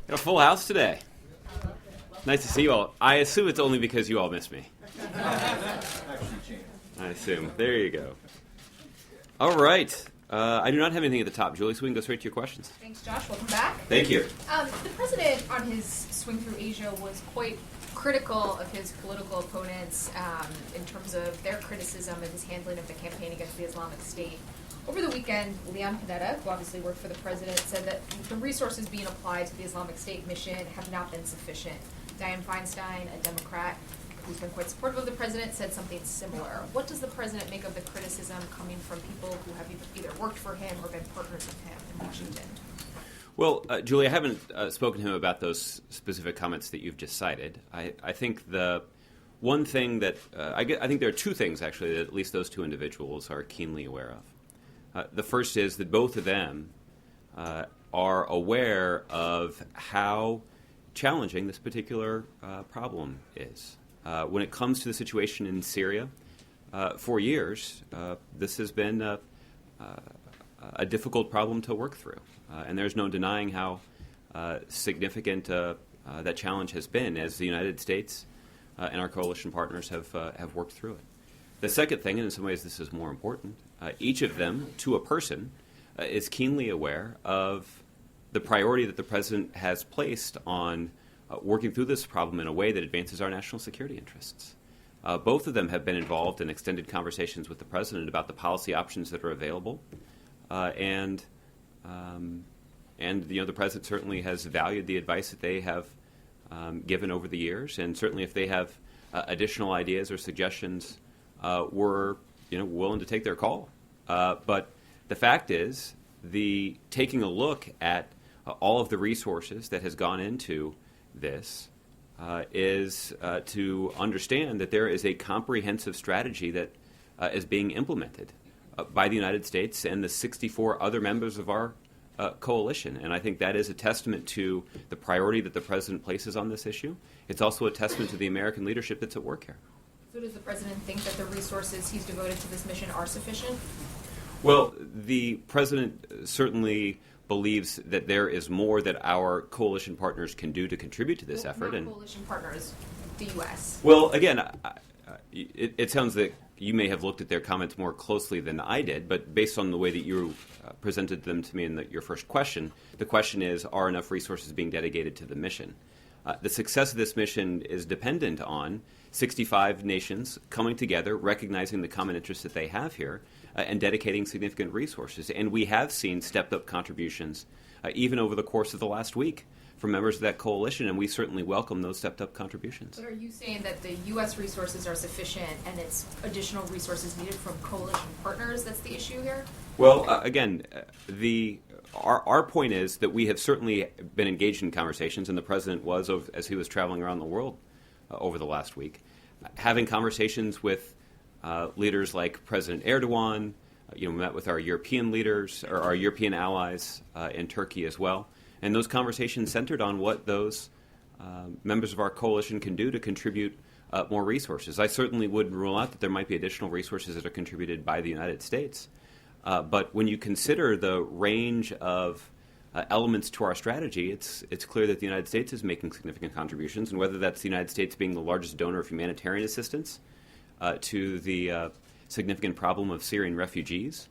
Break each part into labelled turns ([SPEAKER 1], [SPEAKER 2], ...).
[SPEAKER 1] Got a full house today. Nice to see you all. I assume it's only because you all miss me. I assume. There you go. All right. I do not have anything at the top, Julie, so we can go straight to your questions.
[SPEAKER 2] Thanks, Josh. Welcome back.
[SPEAKER 1] Thank you.
[SPEAKER 2] The president, on his swing through Asia, was quite critical of his political opponents in terms of their criticism of his handling of the campaign against the Islamic State. Over the weekend, Leon Panetta, who obviously worked for the president, said that the resources being applied to the Islamic State mission have not been sufficient. Dianne Feinstein, a Democrat who's been quite supportive of the president, said something similar. What does the president make of the criticism coming from people who have either worked for him or been partners with him in Washington?
[SPEAKER 1] Well, Julie, I haven't spoken to him about those specific comments that you've just cited. I think the one thing that I think there are two things, actually, that at least those two individuals are keenly aware of. The first is that both of them are aware of how challenging this particular problem is. When it comes to the situation in Syria, for years, this has been a difficult problem to work through. And there's no denying how significant that challenge has been as the United States and our coalition partners have worked through it. The second thing, and in some ways this is more important, each of them, to a person, is keenly aware of the priority that the president has placed on working through this problem in a way that advances our national security interests. Both of them have been involved in extended conversations with the president about the policy options that are available, and the president certainly has valued the advice that they have given over the years, and certainly if they have additional ideas or suggestions, we're willing to take their call. But the fact is, taking a look at all of the resources that has gone into this is to understand that there is a comprehensive strategy that is being implemented by the United States and the 64 other members of our coalition. And I think that is a testament to the priority that the president places on this issue. It's also a testament to the American leadership that's at work here.
[SPEAKER 2] So does the president think that the resources he's devoted to this mission are sufficient?
[SPEAKER 1] Well, the president certainly believes that there is more that our coalition partners can do to contribute to this effort.
[SPEAKER 2] Not coalition partners, the U.S.
[SPEAKER 1] Well, again, it sounds that you may have looked at their comments more closely than I did, but based on the way that you presented them to me in your first question, the question is, are enough resources being dedicated to the mission? The success of this mission is dependent on 65 nations coming together, recognizing the common interests that they have here, and dedicating significant resources. And we have seen stepped-up contributions, even over the course of the last week, from members of that coalition, and we certainly welcome those stepped-up contributions.
[SPEAKER 2] But are you saying that the U.S. resources are sufficient and it's additional resources needed from coalition partners that's the issue here?
[SPEAKER 1] Well, again, our point is that we have certainly been engaged in conversations, and the president was, as he was traveling around the world over the last week, having conversations with leaders like President Erdogan. We met with our European leaders, or our European allies in Turkey as well. And those conversations centered on what those members of our coalition can do to contribute more resources. I certainly wouldn't rule out that there might be additional resources that are contributed by the United States. But when you consider the range of elements to our strategy, it's clear that the United States is making significant contributions, and whether that's the United States being the largest donor of humanitarian assistance to the significant problem of Syrian refugees,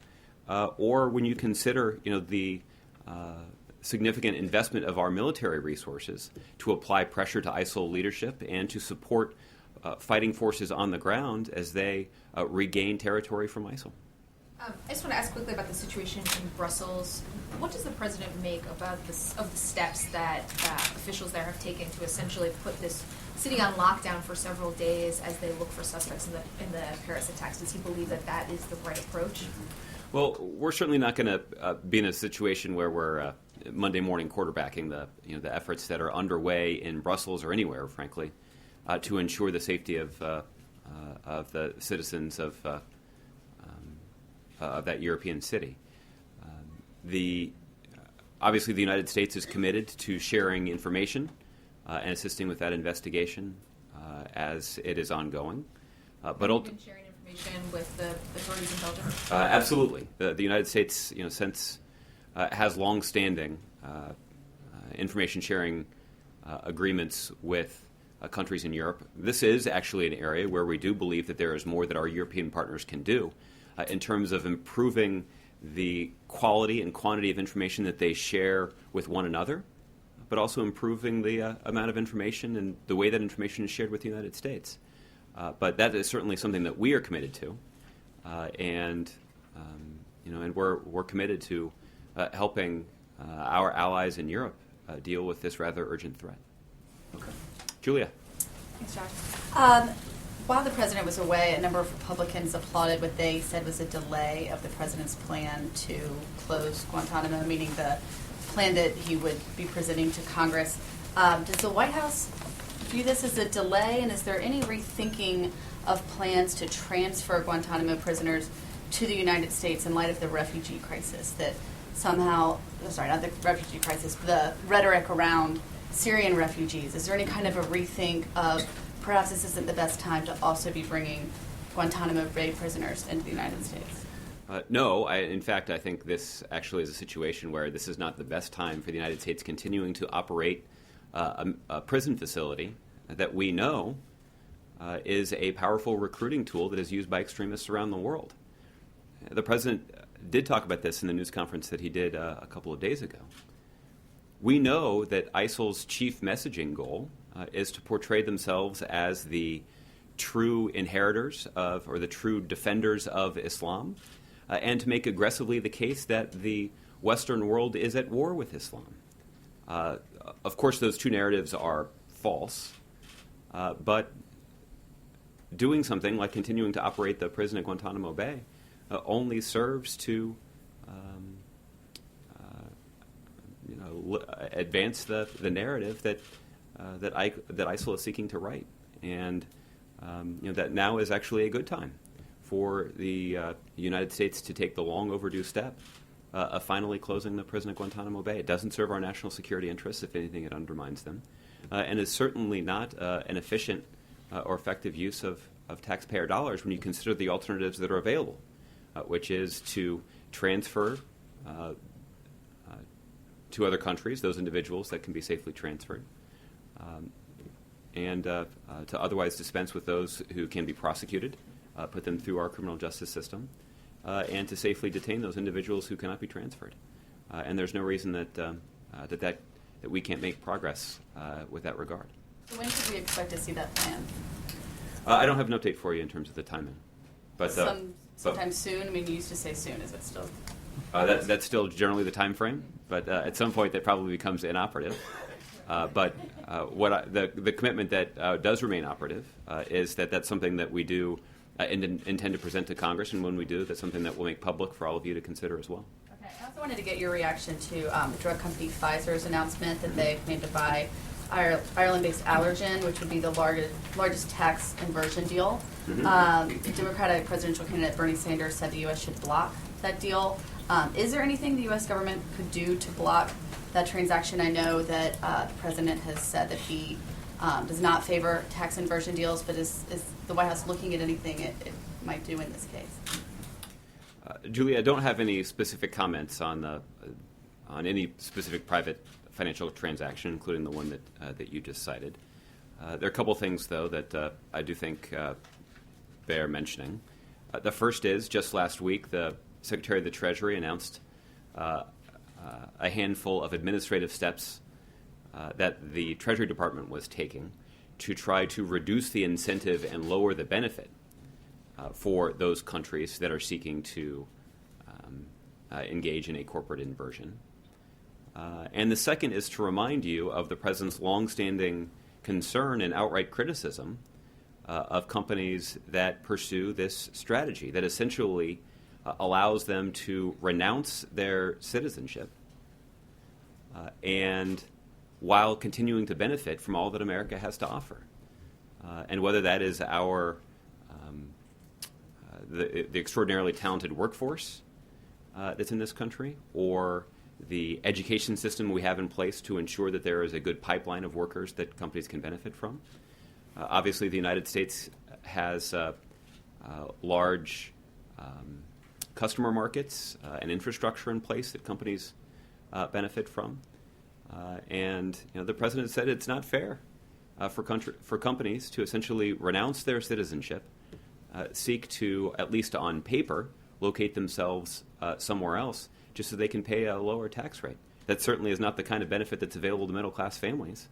[SPEAKER 1] or when you consider the significant investment of our military resources to apply pressure to ISIL leadership and to support fighting forces on the ground as they regain territory from ISIL.
[SPEAKER 2] I just want to ask quickly about the situation in Brussels. What does the president make about of the steps that officials there have taken to essentially put this city on lockdown for several days as they look for suspects in the Paris attacks? Does he believe that that is the right approach?
[SPEAKER 1] Well, we're certainly not going to be in a situation where we're Monday morning quarterbacking the efforts that are underway in Brussels or anywhere, frankly, to ensure the safety of the citizens of that European city. Obviously, the United States is committed to sharing information and assisting with that investigation as it is ongoing.
[SPEAKER 2] But been sharing information with the authorities in Belgium?
[SPEAKER 1] Absolutely. The United States, since has long-standing information sharing agreements with countries in Europe. This is actually an area where we do believe that there is more that our European partners can do in terms of improving the quality and quantity of information that they share with one another, but also improving the amount of information and the way that information is shared with the United States. But that is certainly something that we are committed to, and we're committed to helping our allies in Europe deal with this rather urgent threat. Okay. Julia.
[SPEAKER 3] Thanks, Josh. While the president was away, a number of Republicans applauded what they said was a delay of the president's plan to close Guantanamo, meaning the plan that he would be presenting to Congress. Does the White House view this as a delay, and is there any rethinking of plans to transfer Guantanamo prisoners to the United States in light of the refugee crisis that somehow, not the refugee crisis, the rhetoric around Syrian refugees? Is there any kind of a rethink of perhaps this isn't the best time to also be bringing Guantanamo Bay prisoners into the United States?
[SPEAKER 1] No. In fact, I think this actually is a situation where this is not the best time for the United States continuing to operate a prison facility that we know is a powerful recruiting tool that is used by extremists around the world. The president did talk about this in the news conference that he did a couple of days ago. We know that ISIL's chief messaging goal is to portray themselves as the true inheritors of, or the true defenders of Islam, and to make aggressively the case that the Western world is at war with Islam. Of course, those two narratives are false, but doing something like continuing to operate the prison at Guantanamo Bay only serves to advance the narrative that ISIL is seeking to write, and that now is actually a good time for the United States to take the long overdue step of finally closing the prison at Guantanamo Bay. It doesn't serve our national security interests. If anything, it undermines them, and is certainly not an efficient or effective use of taxpayer dollars when you consider the alternatives that are available, which is to transfer to other countries those individuals that can be safely transferred, and to otherwise dispense with those who can be prosecuted, put them through our criminal justice system, and to safely detain those individuals who cannot be transferred. And there's no reason that we can't make progress with that regard.
[SPEAKER 3] So when should we expect to see that plan?
[SPEAKER 1] I don't have an update for you in terms of the timing, but
[SPEAKER 3] sometime soon. I mean, you used to say soon. Is it still?
[SPEAKER 1] That's still generally the time frame, but at some point that probably becomes inoperative. But the commitment that does remain operative is that that's something that we do intend to present to Congress, and when we do, that's something that we'll make public for all of you to consider as well.
[SPEAKER 3] Okay. I also wanted to get your reaction to the drug company Pfizer's announcement that they plan to buy Ireland-based Allergen, which would be the largest tax inversion deal. Mm-hmm. Democratic presidential candidate Bernie Sanders said the U.S. should block that deal. Is there anything the U.S. government could do to block that transaction? I know that the president has said that he does not favor tax inversion deals, but is the White House looking at anything it might do in this case?
[SPEAKER 1] Julie, I don't have any specific comments on any specific private financial transaction, including the one that you just cited. There are a couple things, though, that I do think bear mentioning. The first is, just last week, the Secretary of the Treasury announced a handful of administrative steps that the Treasury Department was taking to try to reduce the incentive and lower the benefit for those countries that are seeking to engage in a corporate inversion. And the second is to remind you of the President's longstanding concern and outright criticism of companies that pursue this strategy that essentially allows them to renounce their citizenship and while continuing to benefit from all that America has to offer. And whether that is our the extraordinarily talented workforce that's in this country, or the education system we have in place to ensure that there is a good pipeline of workers that companies can benefit from. Obviously, the United States has large customer markets and infrastructure in place that companies benefit from. And the president said it's not fair for companies to essentially renounce their citizenship, seek to, at least on paper, locate themselves somewhere else just so they can pay a lower tax rate. That certainly is not the kind of benefit that's available to middle-class families.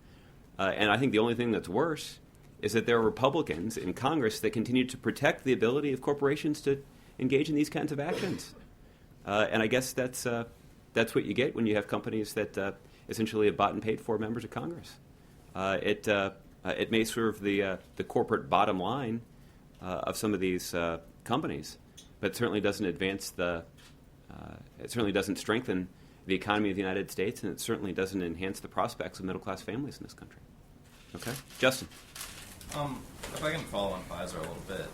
[SPEAKER 1] And I think the only thing that's worse is that there are Republicans in Congress that continue to protect the ability of corporations to engage in these kinds of actions. And I guess that's what you get when you have companies that essentially have bought and paid for members of Congress. It may serve the corporate bottom line of some of these companies, but it certainly doesn't advance it certainly doesn't strengthen the economy of the United States, and it certainly doesn't enhance the prospects of middle-class families in this country. Okay, Justin.
[SPEAKER 4] If I can follow on Pfizer a little bit,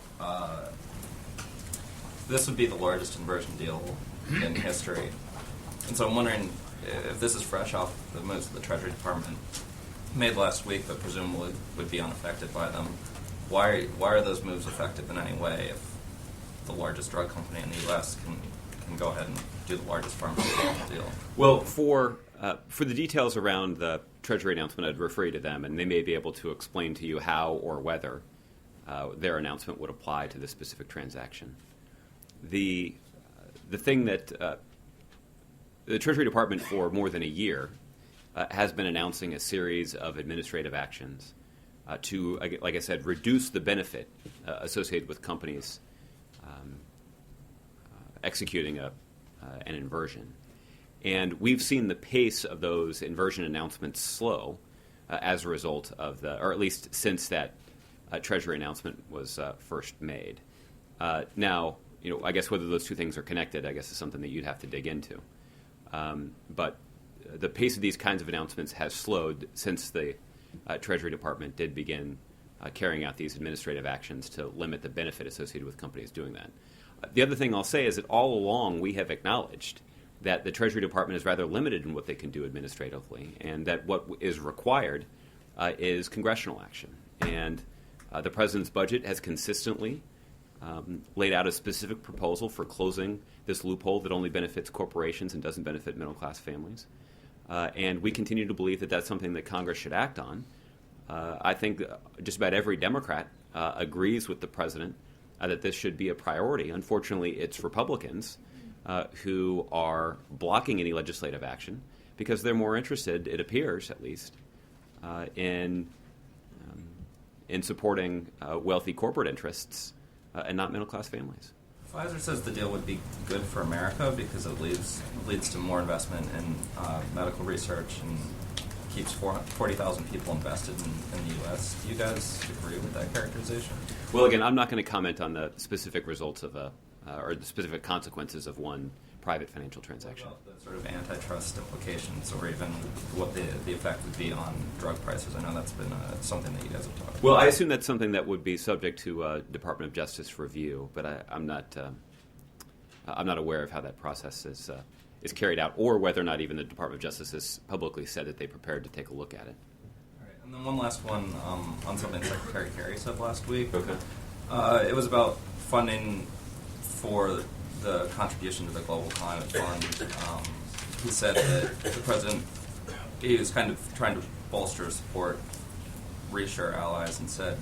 [SPEAKER 4] this would be the largest inversion deal in history, and so I'm wondering if this is fresh off the moves that the Treasury Department made last week, but presumably would be unaffected by them. Why are those moves effective in any way if the largest drug company in the U.S. can go ahead and do the largest pharmaceutical deal?
[SPEAKER 1] Well, for the details around the Treasury announcement, I'd refer you to them, and they may be able to explain to you how or whether their announcement would apply to this specific transaction. The thing that the Treasury Department for more than a year has been announcing a series of administrative actions to, like I said, reduce the benefit associated with companies executing an inversion. And we've seen the pace of those inversion announcements slow as a result of or at least since that Treasury announcement was first made. Now, I guess whether those two things are connected, I guess is something that you'd have to dig into. But the pace of these kinds of announcements has slowed since the Treasury Department did begin carrying out these administrative actions to limit the benefit associated with companies doing that. The other thing I'll say is that all along we have acknowledged that the Treasury Department is rather limited in what they can do administratively, and that what is required is congressional action. And the President's budget has consistently laid out a specific proposal for closing this loophole that only benefits corporations and doesn't benefit middle-class families. And we continue to believe that that's something that Congress should act on. I think just about every Democrat agrees with the President that this should be a priority. Unfortunately, it's Republicans who are blocking any legislative action because they're more interested, it appears at least, in supporting wealthy corporate interests and not middle-class families.
[SPEAKER 4] Pfizer says the deal would be good for America because it leads to more investment in medical research and keeps 40,000 people invested in the U.S. Do you guys agree with that characterization?
[SPEAKER 1] Well, again, I'm not going to comment on the specific results of or the specific consequences of one private financial transaction.
[SPEAKER 4] What about the sort of antitrust implications, or even what the effect would be on drug prices? I know that's been something that you guys have talked about.
[SPEAKER 1] Well, I assume that's something that would be subject to Department of Justice review, but I'm not aware of how that process is carried out, or whether or not even the Department of Justice has publicly said that they're prepared to take a look at it.
[SPEAKER 4] All right, and then one last one on something Secretary Kerry said last week.
[SPEAKER 1] Okay.
[SPEAKER 4] It was about funding for the contribution to the Global Climate Fund. He said that the president, he was kind of trying to bolster support, reassure allies, and said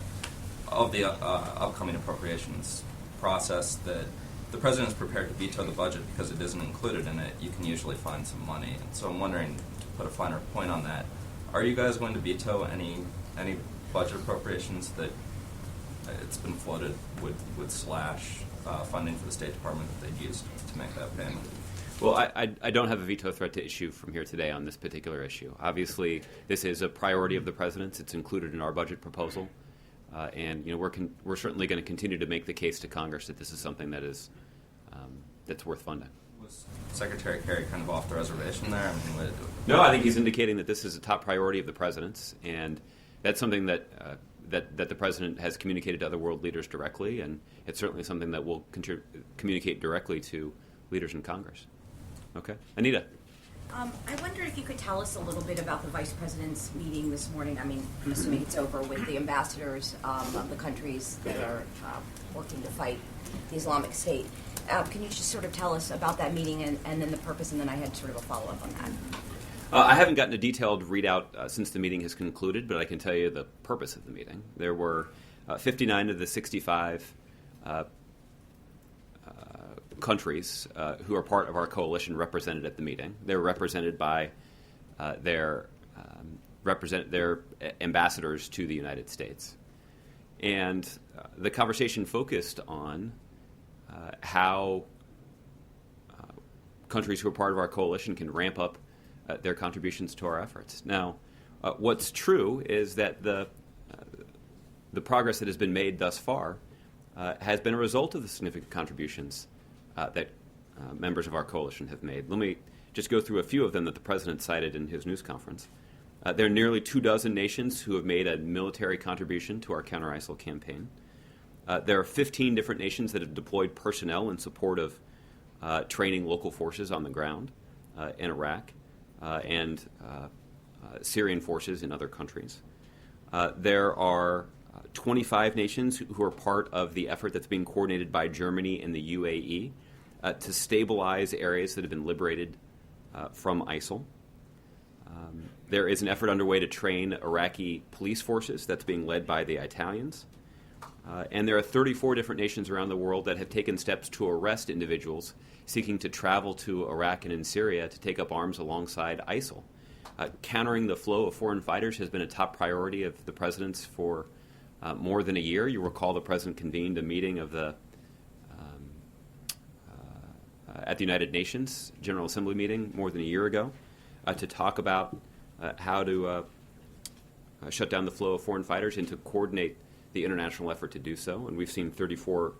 [SPEAKER 4] of the upcoming appropriations process that the president is prepared to veto the budget because it isn't included in it. You can usually find some money. And so I'm wondering, to put a finer point on that, are you guys going to veto any budget appropriations that it's been floated would slash funding for the State Department that they'd use to make that payment?
[SPEAKER 1] Well, I don't have a veto threat to issue from here today on this particular issue. Obviously, this is a priority of the president's. It's included in our budget proposal, and we're certainly going to continue to make the case to Congress that this is something that is that's worth funding.
[SPEAKER 4] Was Secretary Kerry kind of off the reservation there?
[SPEAKER 1] No, I think he's indicating that this is a top priority of the president's, and that's something that the president has communicated to other world leaders directly, and it's certainly something that we'll communicate directly to leaders in Congress. Okay. Anita.
[SPEAKER 5] I wonder if you could tell us a little bit about the Vice President's meeting this morning. I mean, I'm assuming it's over with the ambassadors of the countries that are working to fight the Islamic State. Can you just sort of tell us about that meeting and then the purpose, and then I had sort of a follow-up on that.
[SPEAKER 1] I haven't gotten a detailed readout since the meeting has concluded, but I can tell you the purpose of the meeting. There were 59 of the 65 countries who are part of our coalition represented at the meeting. They were represented by their ambassadors to the United States. And the conversation focused on how countries who are part of our coalition can ramp up their contributions to our efforts. Now, what's true is that the progress that has been made thus far has been a result of the significant contributions that members of our coalition have made. Let me just go through a few of them that the President cited in his news conference. There are nearly 24 nations who have made a military contribution to our counter-ISIL campaign. There are 15 different nations that have deployed personnel in support of training local forces on the ground in Iraq and Syrian forces in other countries. There are 25 nations who are part of the effort that's being coordinated by Germany and the UAE to stabilize areas that have been liberated from ISIL. There is an effort underway to train Iraqi police forces that's being led by the Italians. And there are 34 different nations around the world that have taken steps to arrest individuals seeking to travel to Iraq and in Syria to take up arms alongside ISIL. Countering the flow of foreign fighters has been a top priority of the President's for more than a year. You recall the President convened a meeting of the at the United Nations General Assembly meeting more than a year ago to talk about how to shut down the flow of foreign fighters and to coordinate the international effort to do so. And we've seen 34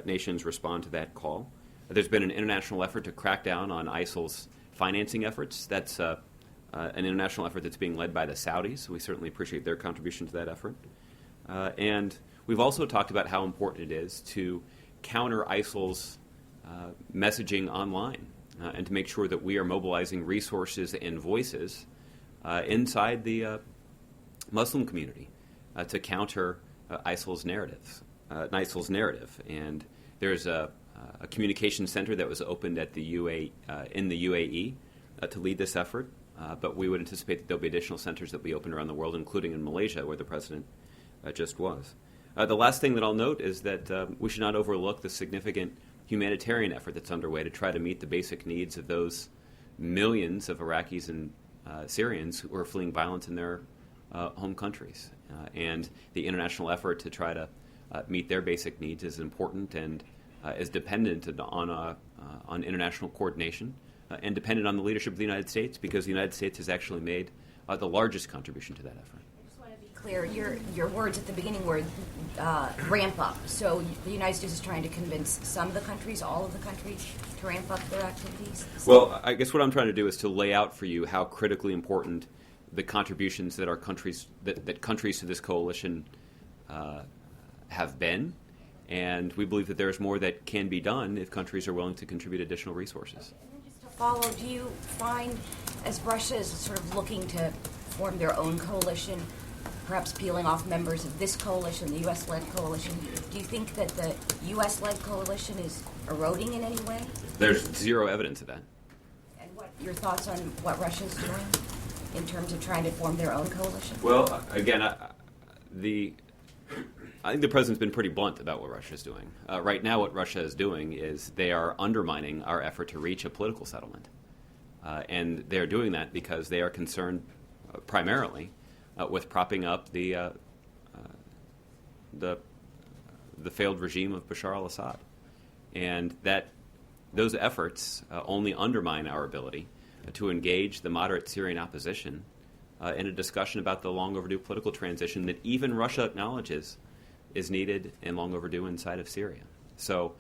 [SPEAKER 1] nations respond to that call. There's been an international effort to crack down on ISIL's financing efforts. That's an international effort that's being led by the Saudis. We certainly appreciate their contribution to that effort. And we've also talked about how important it is to counter ISIL's messaging online and to make sure that we are mobilizing resources and voices inside the Muslim community to counter ISIL's narrative. And there's a communication center that was opened at the in the UAE to lead this effort, but we would anticipate that there'll be additional centers that will be opened around the world, including in Malaysia, where the President just was. The last thing that I'll note is that we should not overlook the significant humanitarian effort that's underway to try to meet the basic needs of those millions of Iraqis and Syrians who are fleeing violence in their home countries. And the international effort to try to meet their basic needs is important and is dependent on international coordination and dependent on the leadership of the United States, because the United States has actually made the largest contribution to that effort.
[SPEAKER 5] I just want to be clear. Your words at the beginning were ramp up. So the United States is trying to convince some of the countries, all of the countries, to ramp up their activities?
[SPEAKER 1] Well, I guess what I'm trying to do is to lay out for you how critically important the contributions that our countries that countries to this coalition have been, and we believe that there is more that can be done if countries are willing to contribute additional resources.
[SPEAKER 5] And then just to follow, do you find, as Russia is sort of looking to form their own coalition, perhaps peeling off members of this coalition, the U.S.-led coalition, do you think that the U.S.-led coalition is eroding in any way?
[SPEAKER 1] There's zero evidence of that.
[SPEAKER 5] And what your thoughts on what Russia's doing in terms of trying to form their own coalition?
[SPEAKER 1] Well, again, I think the President's been pretty blunt about what Russia's doing. Right now, what Russia is doing is they are undermining our effort to reach a political settlement. And they're doing that because they are concerned primarily with propping up the failed regime of Bashar al-Assad. And those efforts only undermine our ability to engage the moderate Syrian opposition in a discussion about the long overdue political transition that even Russia acknowledges is needed and long overdue inside of Syria. So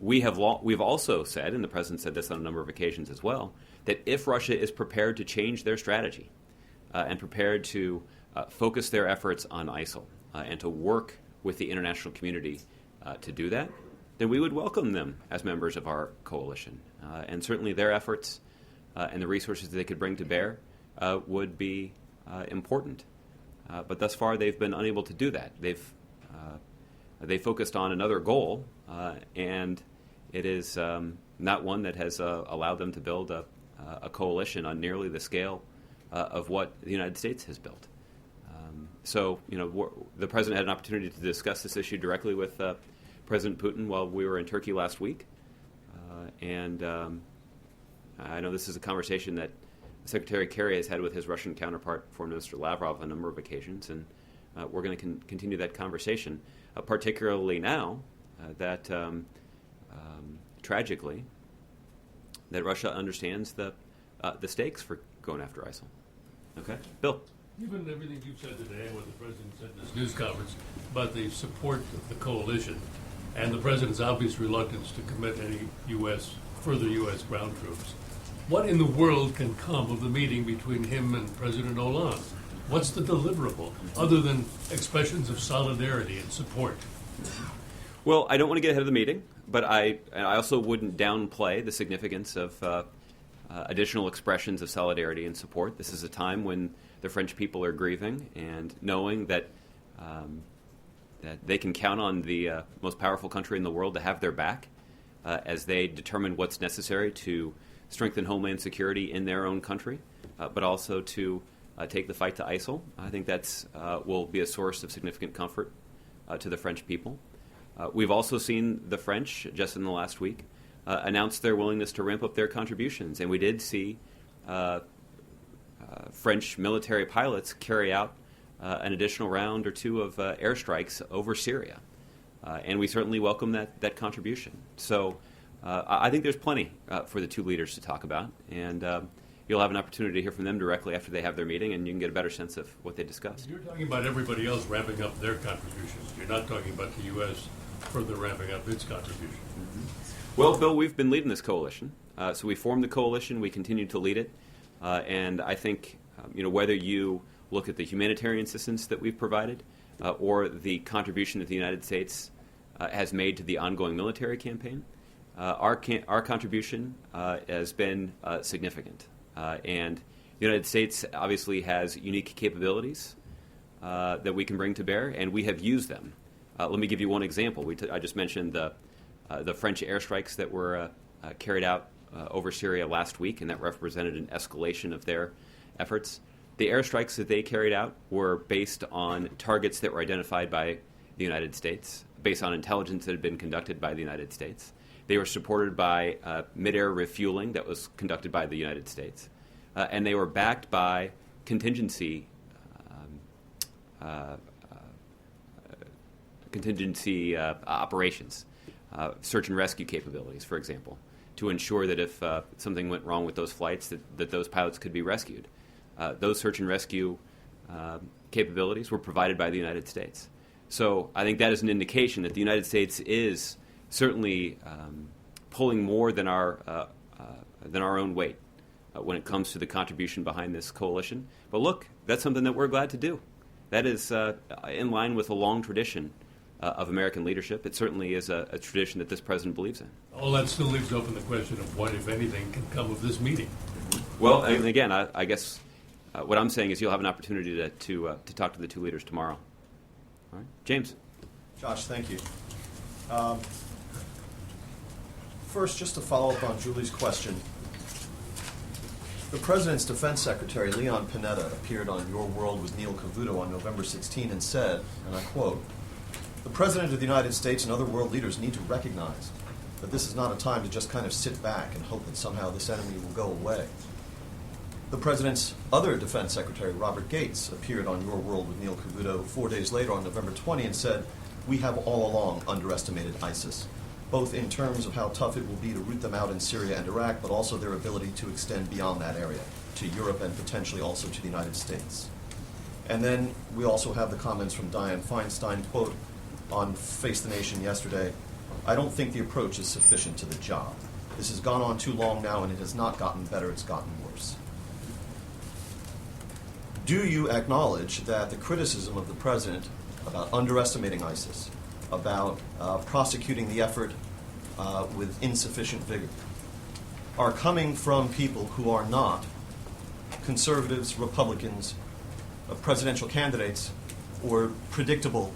[SPEAKER 1] we've also said, and the President said this on a number of occasions as well, that if Russia is prepared to change their strategy and prepared to focus their efforts on ISIL and to work with the international community to do that, then we would welcome them as members of our coalition. And certainly their efforts and the resources that they could bring to bear would be important. But thus far, they've been unable to do that. They focused on another goal, and it is not one that has allowed them to build a a coalition on nearly the scale of what the United States has built. So, the president had an opportunity to discuss this issue directly with President Putin while we were in Turkey last week. And I know this is a conversation that Secretary Kerry has had with his Russian counterpart, Foreign Minister Lavrov, on a number of occasions, and we're going to continue that conversation, particularly now that, tragically, that Russia understands the stakes for going after ISIL. Okay, Bill.
[SPEAKER 6] Given everything you've said today and what the President said in this news conference about the support of the coalition and the President's obvious reluctance to commit any further U.S. ground troops, what in the world can come of the meeting between him and President Hollande? What's the deliverable, other than expressions of solidarity and support?
[SPEAKER 1] Well, I don't want to get ahead of the meeting, but I also wouldn't downplay the significance of additional expressions of solidarity and support. This is a time when the French people are grieving and knowing that that they can count on the most powerful country in the world to have their back as they determine what's necessary to strengthen homeland security in their own country, but also to take the fight to ISIL. I think that's will be a source of significant comfort to the French people. We've also seen the French, just in the last week, announce their willingness to ramp up their contributions. And we did see French military pilots carry out an additional round or two of airstrikes over Syria. And we certainly welcome that contribution. So I think there's plenty for the two leaders to talk about. And you'll have an opportunity to hear from them directly after they have their meeting, and you can get a better sense of what they discussed.
[SPEAKER 6] You're talking about everybody else ramping up their contributions. You're not talking about the U.S. further ramping up its contribution.
[SPEAKER 1] Mm-hmm. Well, Bill, we've been leading this coalition. So we formed the coalition. We continue to lead it. And I think, whether you look at the humanitarian assistance that we've provided or the contribution that the United States has made to the ongoing military campaign, our contribution has been significant. And the United States obviously has unique capabilities that we can bring to bear, and we have used them. Let me give you one example. I just mentioned the French airstrikes that were carried out over Syria last week, and that represented an escalation of their efforts. The airstrikes that they carried out were based on targets that were identified by the United States, based on intelligence that had been conducted by the United States. They were supported by mid-air refueling that was conducted by the United States. And they were backed by contingency operations, search and rescue capabilities, for example, to ensure that if something went wrong with those flights, that those pilots could be rescued. Those search and rescue capabilities were provided by the United States. So I think that is an indication that the United States is certainly pulling more than our own weight when it comes to the contribution behind this coalition. But look, that's something that we're glad to do. That is in line with a long tradition of American leadership. It certainly is a tradition that this president believes in.
[SPEAKER 6] All that still leaves open the question of what, if anything, can come of this meeting.
[SPEAKER 1] Well, and again, I guess what I'm saying is you'll have an opportunity to talk to the two leaders tomorrow. All right, James.
[SPEAKER 7] Josh, thank you. First, just to follow up on Julie's question, the President's Defense Secretary, Leon Panetta, appeared on Your World with Neil Cavuto on November 16 and said, and I quote, "The President of the United States and other world leaders need to recognize that this is not a time to just kind of sit back and hope that somehow this enemy will go away." The President's other Defense Secretary, Robert Gates, appeared on Your World with Neil Cavuto 4 days later on November 20 and said, "We have all along underestimated ISIS, both in terms of how tough it will be to root them out in Syria and Iraq, but also their ability to extend beyond that area, to Europe and potentially also to the United States." And then we also have the comments from Dianne Feinstein, quote, on Face the Nation yesterday, "I don't think the approach is sufficient to the job. This has gone on too long now, and it has not gotten better, it's gotten worse." Do you acknowledge that the criticism of the President about underestimating ISIS, about prosecuting the effort with insufficient vigor, are coming from people who are not conservatives, Republicans, presidential candidates, or predictable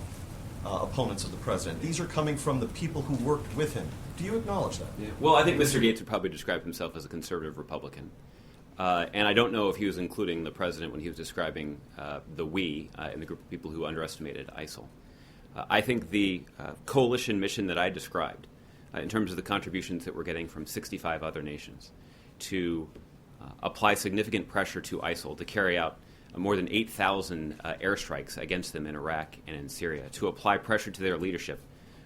[SPEAKER 7] opponents of the President? These are coming from the people who worked with him. Do you acknowledge that?
[SPEAKER 1] Yeah. Well, I think Mr. Gates would probably describe himself as a conservative Republican. And I don't know if he was including the president when he was describing the we in the group of people who underestimated ISIL. I think the coalition mission that I described, in terms of the contributions that we're getting from 65 other nations, to apply significant pressure to ISIL, to carry out more than 8,000 airstrikes against them in Iraq and in Syria, to apply pressure to their leadership,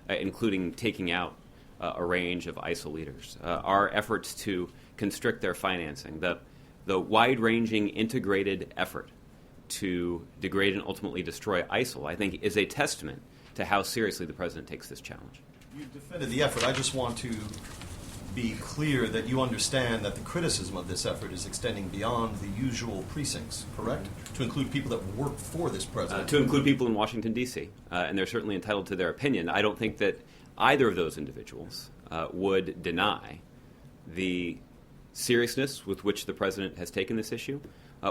[SPEAKER 1] including taking out a range of ISIL leaders, our efforts to constrict their financing, the wide-ranging integrated effort to degrade and ultimately destroy ISIL, I think, is a testament to how seriously the president takes this challenge.
[SPEAKER 7] You defended the effort. I just want to be clear that you understand that the criticism of this effort is extending beyond the usual precincts, correct? To include people that work for this president.
[SPEAKER 1] To include people in Washington, D.C., and they're certainly entitled to their opinion. I don't think that either of those individuals would deny the seriousness with which the president has taken this issue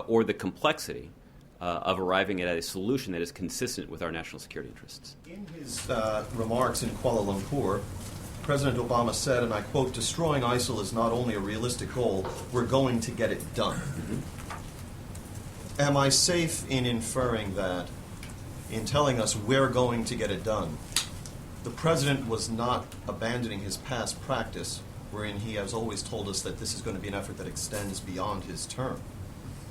[SPEAKER 1] or the complexity of arriving at a solution that is consistent with our national security interests. In
[SPEAKER 7] his remarks in Kuala Lumpur, President Obama said, and I quote, "Destroying ISIL is not only a realistic goal, we're going to get it done." Am I safe in inferring that, in telling us we're going to get it done, the president was not abandoning his past practice, wherein he has always told us that this is going to be an effort that extends beyond his term?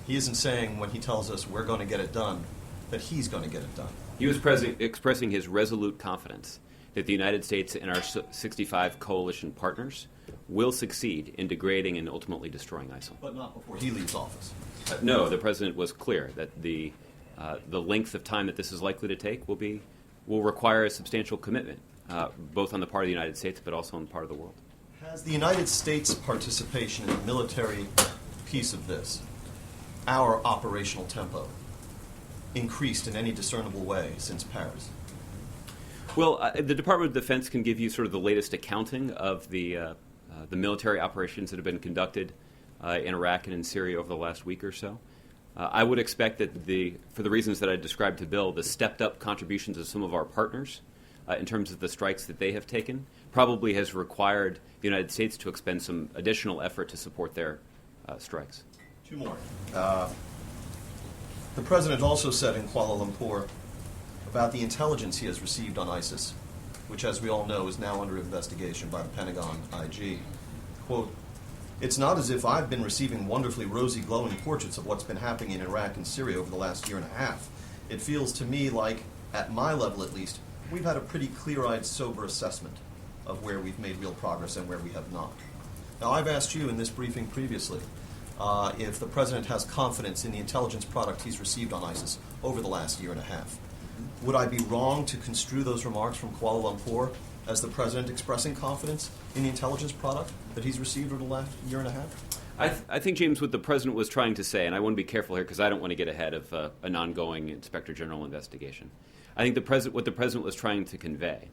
[SPEAKER 7] He isn't saying when he tells us we're going to get it done that he's going to get it done.
[SPEAKER 1] He was expressing his resolute confidence that the United States and our 65 coalition partners will succeed in degrading and ultimately destroying ISIL.
[SPEAKER 7] But not before he leaves office.
[SPEAKER 1] No, the president was clear that the length of time that this is likely to take will require a substantial commitment, both on the part of the United States but also on the part of the world.
[SPEAKER 7] Has the United States' participation in the military piece of this, our operational tempo, increased in any discernible way since Paris?
[SPEAKER 1] Well, the Department of Defense can give you sort of the latest accounting of the military operations that have been conducted in Iraq and in Syria over the last week or so. I would expect that for the reasons that I described to Bill, the stepped-up contributions of some of our partners in terms of the strikes that they have taken probably has required the United States to expend some additional effort to support their strikes.
[SPEAKER 7] Two more. The president also said in Kuala Lumpur about the intelligence he has received on ISIS, which, as we all know, is now under investigation by the Pentagon IG. Quote, "It's not as if I've been receiving wonderfully rosy, glowing portraits of what's been happening in Iraq and Syria over the last year and a half. It feels to me like, at my level at least, we've had a pretty clear-eyed, sober assessment of where we've made real progress and where we have not." Now, I've asked you in this briefing previously if the president has confidence in the intelligence product he's received on ISIS over the last year and a half. Would I be wrong to construe those remarks from Kuala Lumpur as the president expressing confidence in the intelligence product that he's received over the last year and a half?
[SPEAKER 1] I think, James, what the president was trying to say, and I want to be careful here because I don't want to get ahead of an ongoing Inspector General investigation. I think what the president was trying to convey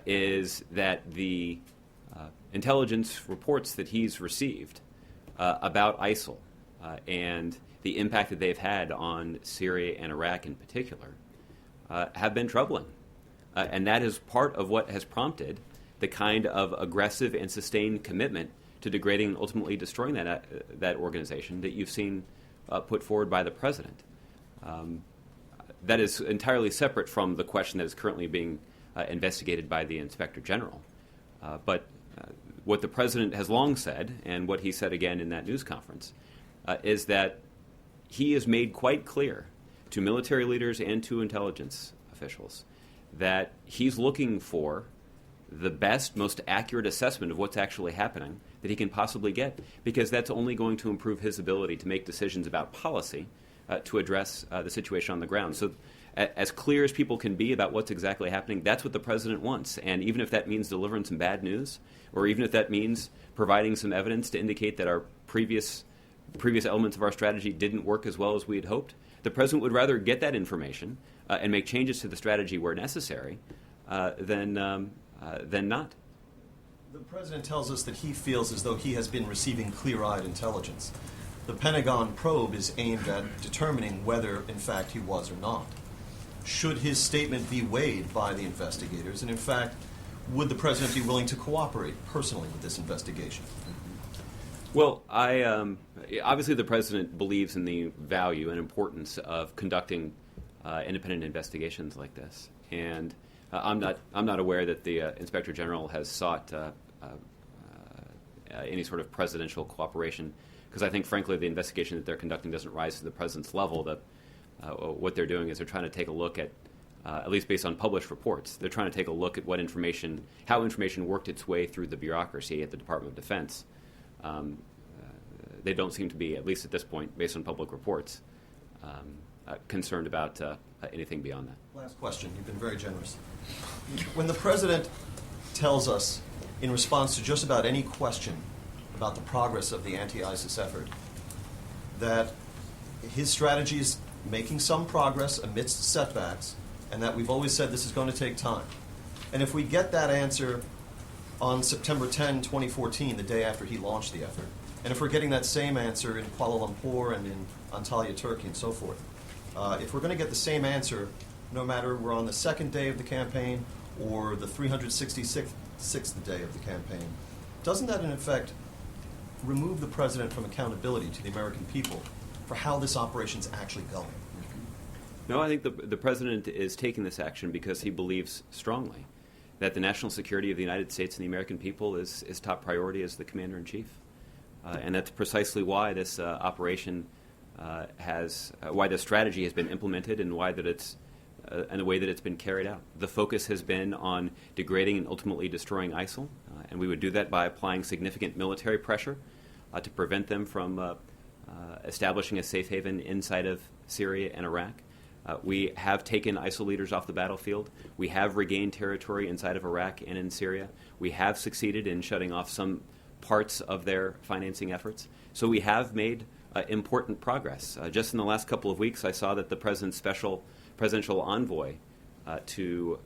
[SPEAKER 1] is that the intelligence reports that he's received about ISIL and the impact that they've had on Syria and Iraq in particular have been troubling. And that is part of what has prompted the kind of aggressive and sustained commitment to degrading and ultimately destroying that organization that you've seen put forward by the president. That is entirely separate from the question that is currently being investigated by the Inspector General. But what the president has long said, and what he said again in that news conference, is that he has made quite clear to military leaders and to intelligence officials that he's looking for the best, most accurate assessment of what's actually happening that he can possibly get, because that's only going to improve his ability to make decisions about policy to address the situation on the ground. So as clear as people can be about what's exactly happening, that's what the president wants. And even if that means delivering some bad news, or even if that means providing some evidence to indicate that our previous elements of our strategy didn't work as well as we had hoped, the president would rather get that information and make changes to the strategy where necessary than not.
[SPEAKER 7] The president tells us that he feels as though he has been receiving clear-eyed intelligence. The Pentagon probe is aimed at determining whether, in fact, he was or not. Should his statement be weighed by the investigators? And, in fact, would the president be willing to cooperate personally with this investigation?
[SPEAKER 1] Well, obviously the president believes in the value and importance of conducting independent investigations like this, and I'm not aware that the Inspector General has sought any sort of presidential cooperation, because I think, frankly, the investigation that they're conducting doesn't rise to the president's level. What they're doing is they're trying to take a look at least based on published reports, they're trying to take a look at how information worked its way through the bureaucracy at the Department of Defense. They don't seem to be, at least at this point, based on public reports, concerned about anything beyond that.
[SPEAKER 7] Last question. You've been very generous. When the president tells us, in response to just about any question about the progress of the anti-ISIS effort, that his strategy is making some progress amidst setbacks, and that we've always said this is going to take time. And if we get that answer on September 10, 2014, the day after he launched the effort, and if we're getting that same answer in Kuala Lumpur and in Antalya, Turkey, and so forth, if we're going to get the same answer, no matter we're on the second day of the campaign or the 366th day of the campaign, doesn't that, in effect, remove the president from accountability to the American people for how this operation's actually going?
[SPEAKER 1] No, I think the president is taking this action because he believes strongly that the national security of the United States and the American people is top priority as the commander-in-chief. And that's precisely why this operation why the strategy has been implemented and why that it's and the way that it's been carried out. The focus has been on degrading and ultimately destroying ISIL, and we would do that by applying significant military pressure to prevent them from establishing a safe haven inside of Syria and Iraq. We have taken ISIL leaders off the battlefield. We have regained territory inside of Iraq and in Syria. We have succeeded in shutting off some parts of their financing efforts. So we have made important progress. Just in the last couple of weeks, I saw that the president's special presidential envoy to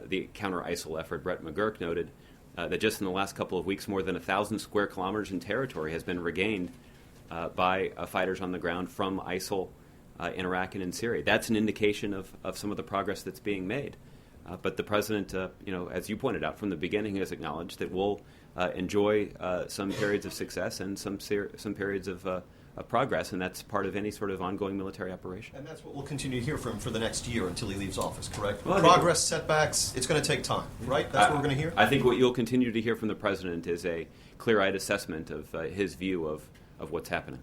[SPEAKER 1] the counter-ISIL effort, Brett McGurk, noted that just in the last couple of weeks, more than 1,000 square kilometers in territory has been regained by fighters on the ground from ISIL in Iraq and in Syria. That's an indication of some of the progress that's being made. But the president, as you pointed out from the beginning, has acknowledged that we'll enjoy some periods of success and some periods of progress, and that's part of any sort of ongoing military operation.
[SPEAKER 7] And that's what we'll continue to hear from him for the next year until he leaves office, correct?
[SPEAKER 1] Well,
[SPEAKER 7] progress, setbacks, it's going to take time, right? That's what we're going to hear?
[SPEAKER 1] I think what you'll continue to hear from the president is a clear-eyed assessment of his view of what's happening.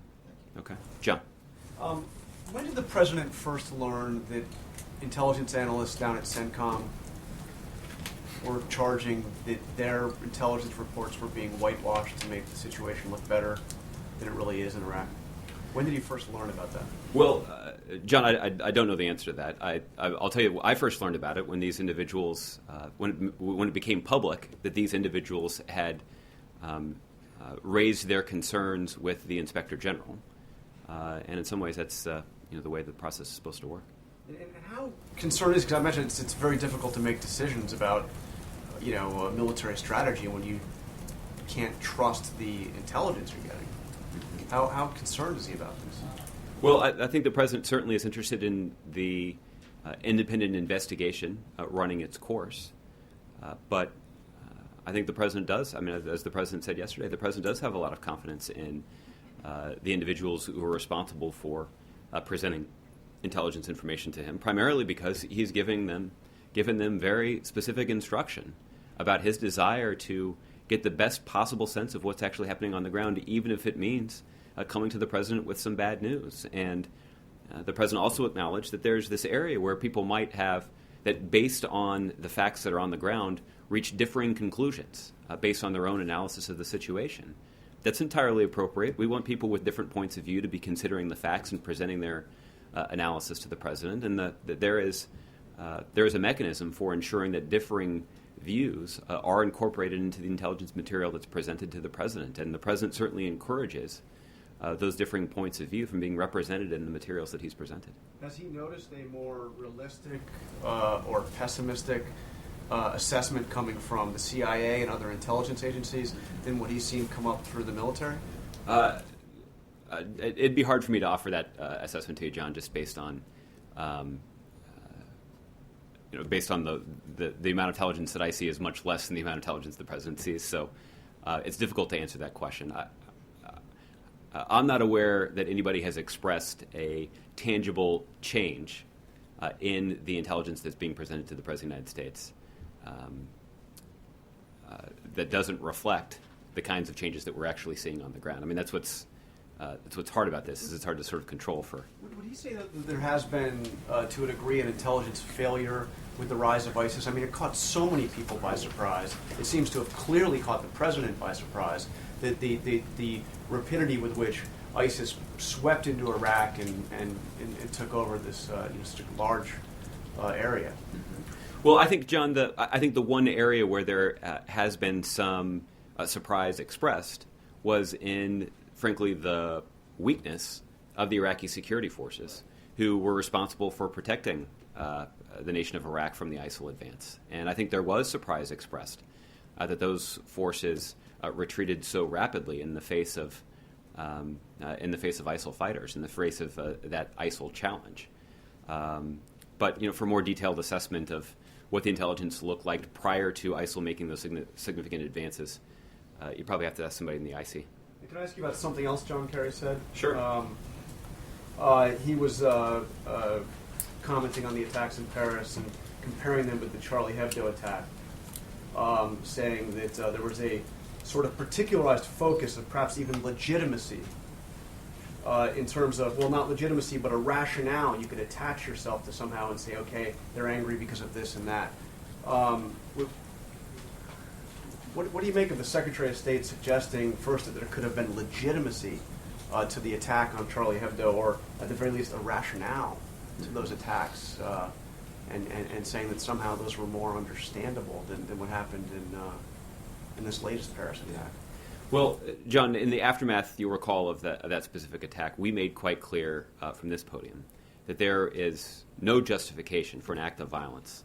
[SPEAKER 1] Okay. John.
[SPEAKER 8] When did the president first learn that intelligence analysts down at CENTCOM were charging that their intelligence reports were being whitewashed to make the situation look better than it really is in Iraq? When did he first learn about that?
[SPEAKER 1] Well, John, I don't know the answer to that. I'll tell you, I first learned about it when these individuals, when it became public that these individuals had raised their concerns with the Inspector General. And in some ways, that's the way the process is supposed to work.
[SPEAKER 8] And how concerned is, because I imagine it's very difficult to make decisions about a military strategy when you can't trust the intelligence you're getting. How concerned is he about this?
[SPEAKER 1] Well, I think the president certainly is interested in the independent investigation running its course. But I think the president does. I mean, as the president said yesterday, the president does have a lot of confidence in the individuals who are responsible for presenting intelligence information to him, primarily because he's given them very specific instruction about his desire to get the best possible sense of what's actually happening on the ground, even if it means coming to the president with some bad news. And the president also acknowledged that there's this area where people might have, that based on the facts that are on the ground, reach differing conclusions based on their own analysis of the situation. That's entirely appropriate. We want people with different points of view to be considering the facts and presenting their analysis to the president, and that there is a mechanism for ensuring that differing views are incorporated into the intelligence material that's presented to the president, and the president certainly encourages those differing points of view from being represented in the materials that he's presented.
[SPEAKER 8] Has he noticed a more realistic or pessimistic assessment coming from the CIA and other intelligence agencies than what he's seen come up through the military?
[SPEAKER 1] It'd be hard for me to offer that assessment to you, John, just based on based on the amount of intelligence that I see is much less than the amount of intelligence the president sees. So it's difficult to answer that question. I'm not aware that anybody has expressed a tangible change in the intelligence that's being presented to the President of the United States that doesn't reflect the kinds of changes that we're actually seeing on the ground. I mean, that's what's hard about this, is it's hard to sort of control for.
[SPEAKER 8] Would he say that there has been, to a degree, an intelligence failure with the rise of ISIS? I mean, it caught so many people by surprise. It seems to have clearly caught the president by surprise, that the rapidity with which ISIS swept into Iraq and took over this such a large area.
[SPEAKER 1] Well, I think, John, I think the one area where there has been some surprise expressed was in, frankly, the weakness of the Iraqi security forces, who were responsible for protecting the nation of Iraq from the ISIL advance. And I think there was surprise expressed that those forces retreated so rapidly in the face of ISIL fighters, in the face of that ISIL challenge. But for more detailed assessment of what the intelligence looked like prior to ISIL making those significant advances, you probably have to ask somebody in the IC.
[SPEAKER 8] Can I ask you about something else John Kerry said?
[SPEAKER 1] Sure.
[SPEAKER 8] He was commenting on the attacks in Paris and comparing them with the Charlie Hebdo attack, saying that there was a sort of particularized focus of perhaps even legitimacy in terms of, well, not legitimacy, but a rationale. You could attach yourself to somehow and say, okay, they're angry because of this and that. What do you make of the Secretary of State suggesting, first, that there could have been legitimacy to the attack on Charlie Hebdo, or at the very least a rationale to those attacks, and saying that somehow those were more understandable than what happened in this latest Paris attack?
[SPEAKER 1] Well, John, in the aftermath, you'll recall, of that specific attack, we made quite clear from this podium that there is no justification for an act of violence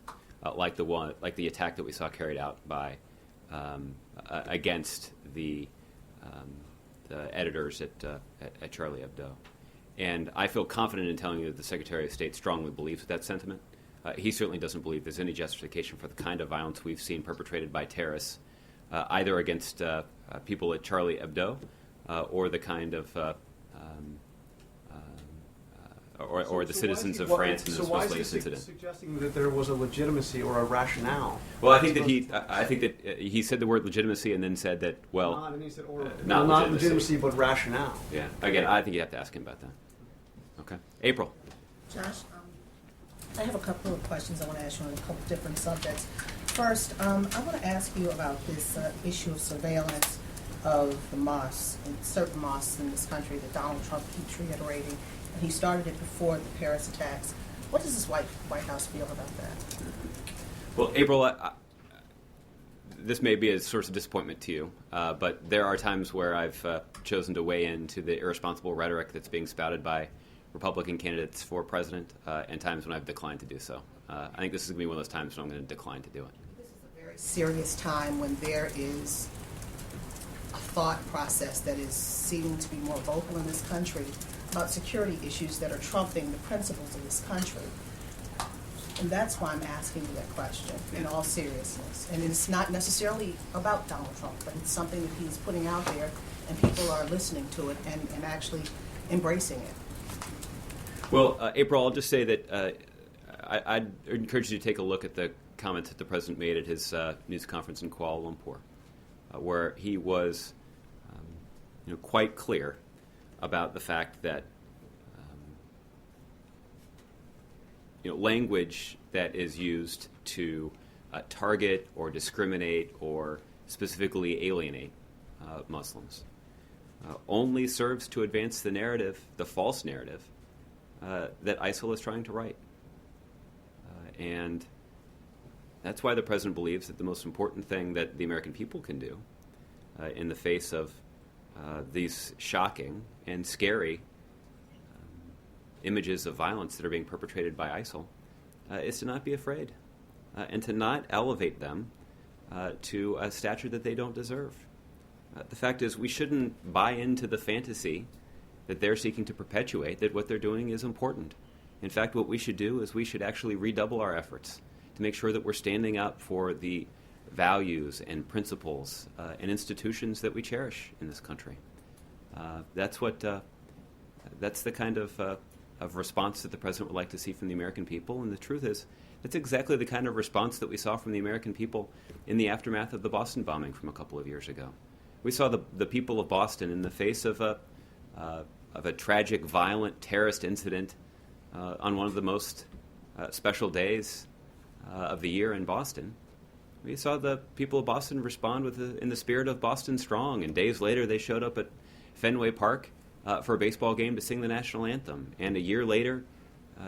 [SPEAKER 1] like the attack that we saw carried out by against the editors at Charlie Hebdo. And I feel confident in telling you that the Secretary of State strongly believes that sentiment. He certainly doesn't believe there's any justification for the kind of violence we've seen perpetrated by terrorists, either against people at Charlie Hebdo or the kind of or the citizens of France in this most latest incident.
[SPEAKER 8] Suggesting that there was a legitimacy or a rationale?
[SPEAKER 1] Well, I think that he said the word legitimacy and then said that, well,
[SPEAKER 8] he said,
[SPEAKER 1] not
[SPEAKER 8] legitimacy, but rationale.
[SPEAKER 1] Yeah. Again, I think you have to ask him about that. Okay. April.
[SPEAKER 9] Josh, I have a couple of questions I want to ask you on a couple of different subjects. First, I want to ask you about this issue of surveillance of the mosques, and certain mosques in this country that Donald Trump keeps reiterating. And he started it before the Paris attacks. What does this White House feel about that?
[SPEAKER 1] Well, April, this may be a source of disappointment to you, but there are times where I've chosen to weigh in to the irresponsible rhetoric that's being spouted by Republican candidates for president, and times when I've declined to do so. I think this is going to be one of those times when I'm going to decline to do it.
[SPEAKER 9] This is a very serious time when there is a thought process that is seeming to be more vocal in this country about security issues that are trumping the principles of this country. And that's why I'm asking you that question in all seriousness. And it's not necessarily about Donald Trump, but it's something that he's putting out there, and people are listening to it and actually embracing it.
[SPEAKER 1] Well, April, I'll just say that I'd encourage you to take a look at the comments that the President made at his news conference in Kuala Lumpur, where he was quite clear about the fact that language that is used to target or discriminate or specifically alienate Muslims only serves to advance the narrative, the false narrative, that ISIL is trying to write. And that's why the President believes that the most important thing that the American people can do in the face of these shocking and scary images of violence that are being perpetrated by ISIL is to not be afraid and to not elevate them to a stature that they don't deserve. The fact is, we shouldn't buy into the fantasy that they're seeking to perpetuate, that what they're doing is important. In fact, what we should do is we should actually redouble our efforts to make sure that we're standing up for the values and principles and institutions that we cherish in this country. That's the kind of response that the president would like to see from the American people. And the truth is, that's exactly the kind of response that we saw from the American people in the aftermath of the Boston bombing from a couple of years ago. We saw the people of Boston in the face of a tragic, violent terrorist incident on one of the most special days of the year in Boston. We saw the people of Boston respond in the spirit of Boston Strong, and days later they showed up at Fenway Park for a baseball game to sing the national anthem. And a year later,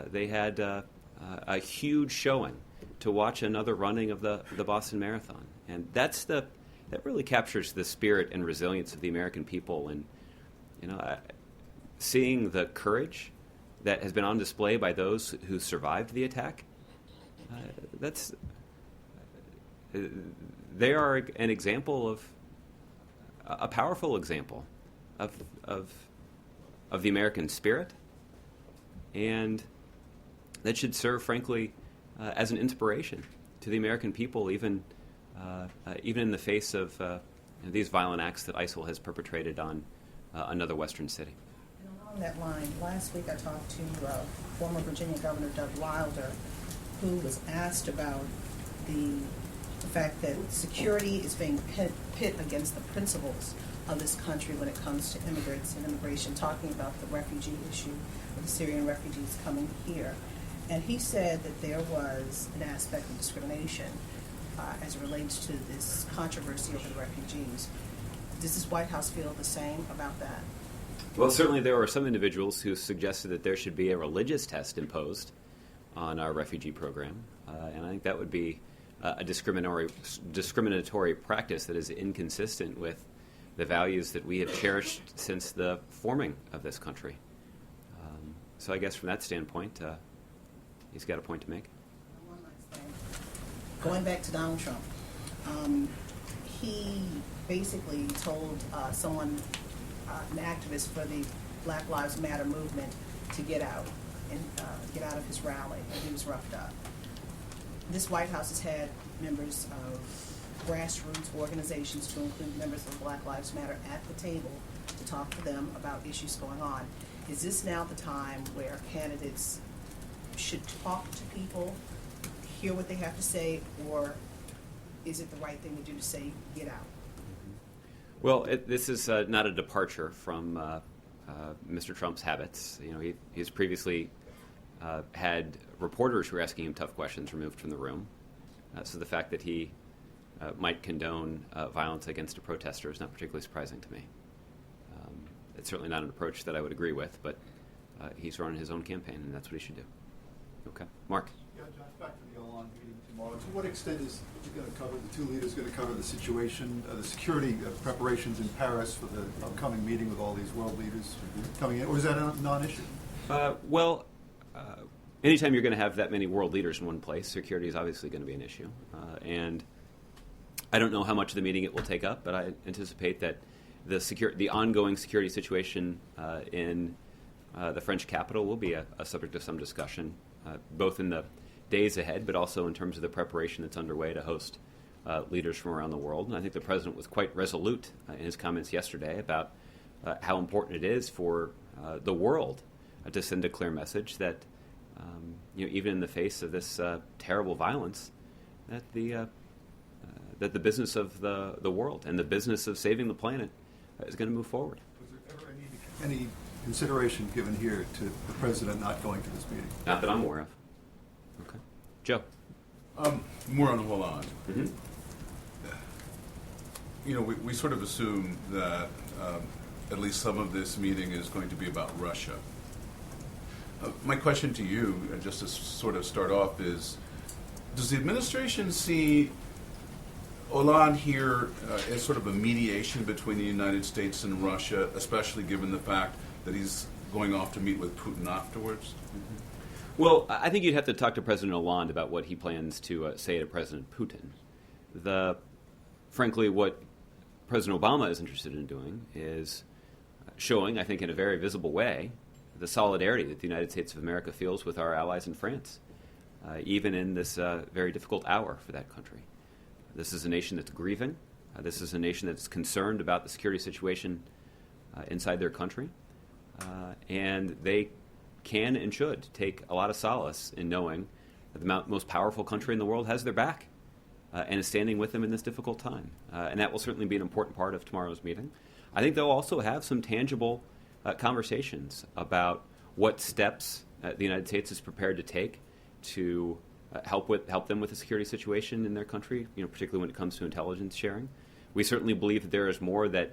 [SPEAKER 1] they had a huge showing to watch another running of the Boston Marathon. And that really captures the spirit and resilience of the American people. And seeing the courage that has been on display by those who survived the attack, they are an example of a powerful example of the American spirit, and that should serve, frankly, as an inspiration to the American people, even in the face of these violent acts that ISIL has perpetrated on another Western city.
[SPEAKER 9] And along that line, last week I talked to former Virginia Governor Doug Wilder, who was asked about the fact that security is being pit against the principles of this country when it comes to immigrants and immigration, talking about the refugee issue of the Syrian refugees coming here. And he said that there was an aspect of discrimination as it relates to this controversy over the refugees. Does this White House feel the same about that?
[SPEAKER 1] Well, certainly there are some individuals who suggested that there should be a religious test imposed on our refugee program, and I think that would be a discriminatory practice that is inconsistent with the values that we have cherished since the forming of this country. So I guess from that standpoint, he's got a point to make.
[SPEAKER 9] One last thing. Going back to Donald Trump, he basically told someone, an activist for the Black Lives Matter movement, to get out and get out of his rally, and he was roughed up. This White House has had members of grassroots organizations, to include members of Black Lives Matter, at the table to talk to them about issues going on. Is this now the time where candidates should talk to people, hear what they have to say, or is it the right thing to do to say, get out?
[SPEAKER 1] Well, this is not a departure from Mr. Trump's habits. He's previously had reporters who were asking him tough questions removed from the room. So the fact that he might condone violence against a protester is not particularly surprising to me. It's certainly not an approach that I would agree with, but he's running his own campaign, and that's what he should do. Okay. Mark?
[SPEAKER 10] Yeah, Josh, back to the Hollande meeting tomorrow. To what extent is it going to cover, the two leaders going to cover the situation, the security preparations in Paris for the upcoming meeting with all these world leaders coming in, or is that a non-issue?
[SPEAKER 1] Anytime you're going to have that many world leaders in one place, security is obviously going to be an issue. And I don't know how much of the meeting it will take up, but I anticipate that the ongoing security situation in the French capital will be a subject of some discussion, both in the days ahead, but also in terms of the preparation that's underway to host leaders from around the world. And I think the president was quite resolute in his comments yesterday about how important it is for the world to send a clear message that even in the face of this terrible violence, that the business of the world and the business of saving the planet is going to move forward.
[SPEAKER 10] Was there ever any consideration given here to the president not going to this meeting?
[SPEAKER 1] Not that I'm aware of. Okay. Joe?
[SPEAKER 11] More on Hollande.
[SPEAKER 1] Mm-hmm.
[SPEAKER 11] We sort of assume that at least some of this meeting is going to be about Russia. My question to you, just to sort of start off, is does the administration see Hollande here as sort of a mediation between the United States and Russia, especially given the fact that he's going off to meet with Putin afterwards?
[SPEAKER 1] Mm-hmm. Well, I think you'd have to talk to President Hollande about what he plans to say to President Putin. Frankly, what President Obama is interested in doing is showing, I think in a very visible way, the solidarity that the United States of America feels with our allies in France, even in this very difficult hour for that country. This is a nation that's grieving. This is a nation that's concerned about the security situation inside their country, and they can and should take a lot of solace in knowing that the most powerful country in the world has their back and is standing with them in this difficult time. And that will certainly be an important part of tomorrow's meeting. I think they'll also have some tangible conversations about what steps the United States is prepared to take to help them with the security situation in their country, particularly when it comes to intelligence sharing. We certainly believe that there is more that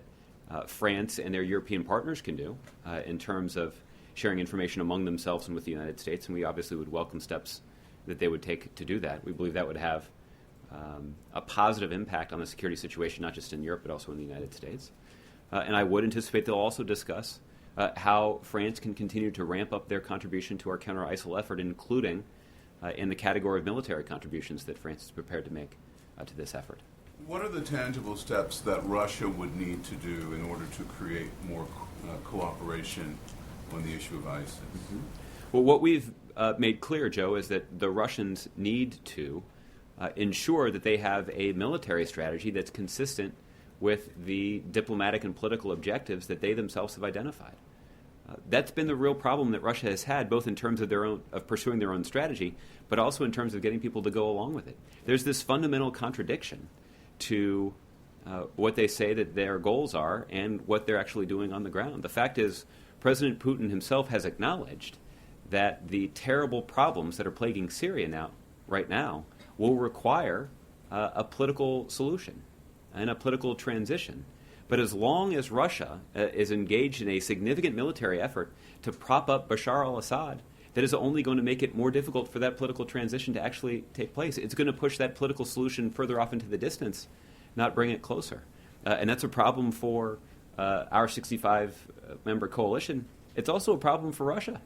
[SPEAKER 1] France and their European partners can do in terms of sharing information among themselves and with the United States, and we obviously would welcome steps that they would take to do that. We believe that would have a positive impact on the security situation, not just in Europe, but also in the United States. And I would anticipate they'll also discuss how France can continue to ramp up their contribution to our counter-ISIL effort, including in the category of military contributions that France is prepared to make to this effort.
[SPEAKER 11] What are the tangible steps that Russia would need to do in order to create more cooperation on the issue of ISIS?
[SPEAKER 1] Mm-hmm. Well, what we've made clear, Joe, is that the Russians need to ensure that they have a military strategy that's consistent with the diplomatic and political objectives that they themselves have identified. That's been the real problem that Russia has had, both in terms of pursuing their own strategy, but also in terms of getting people to go along with it. There's this fundamental contradiction to what they say that their goals are and what they're actually doing on the ground. The fact is, President Putin himself has acknowledged that the terrible problems that are plaguing Syria right now will require a political solution and a political transition. But as long as Russia is engaged in a significant military effort to prop up Bashar al-Assad, that is only going to make it more difficult for that political transition to actually take place. It's going to push that political solution further off into the distance, not bring it closer. And that's a problem for our 65-member coalition. It's also a problem for Russia.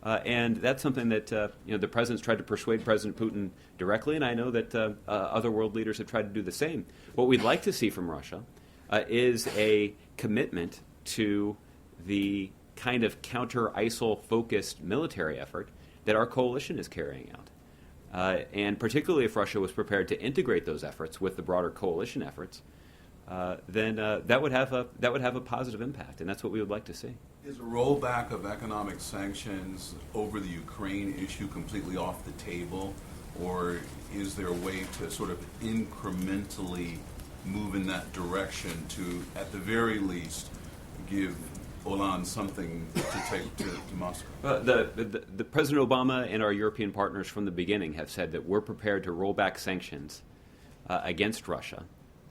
[SPEAKER 1] And that's something that the president's tried to persuade President Putin directly, and I know that other world leaders have tried to do the same. What we'd like to see from Russia is a commitment to the kind of counter-ISIL-focused military effort that our coalition is carrying out. And particularly if Russia was prepared to integrate those efforts with the broader coalition efforts, then that would have a positive impact, and that's what we would like to see.
[SPEAKER 11] Is a rollback of economic sanctions over the Ukraine issue completely off the table, or is there a way to sort of incrementally move in that direction to, at the very least, give Hollande something to take to Moscow?
[SPEAKER 1] The President Obama and our European partners from the beginning have said that we're prepared to roll back sanctions against Russia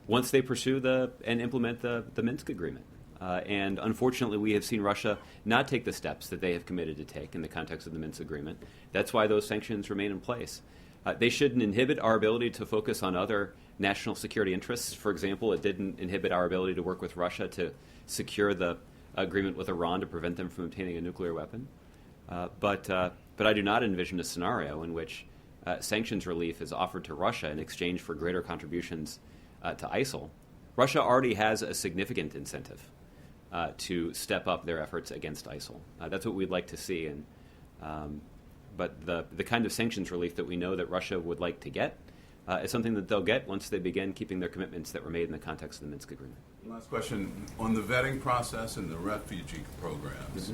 [SPEAKER 1] once they pursue and implement the Minsk agreement. And unfortunately, we have seen Russia not take the steps that they have committed to take in the context of the Minsk agreement. That's why those sanctions remain in place. They shouldn't inhibit our ability to focus on other national security interests. For example, it didn't inhibit our ability to work with Russia to secure the agreement with Iran to prevent them from obtaining a nuclear weapon. But I do not envision a scenario in which sanctions relief is offered to Russia in exchange for greater contributions to ISIL. Russia already has a significant incentive to step up their efforts against ISIL. That's what we'd like to see. But the kind of sanctions relief that we know that Russia would like to get is something that they'll get once they begin keeping their commitments that were made in the context of the Minsk agreement.
[SPEAKER 11] Last question. On the vetting process and the refugee programs,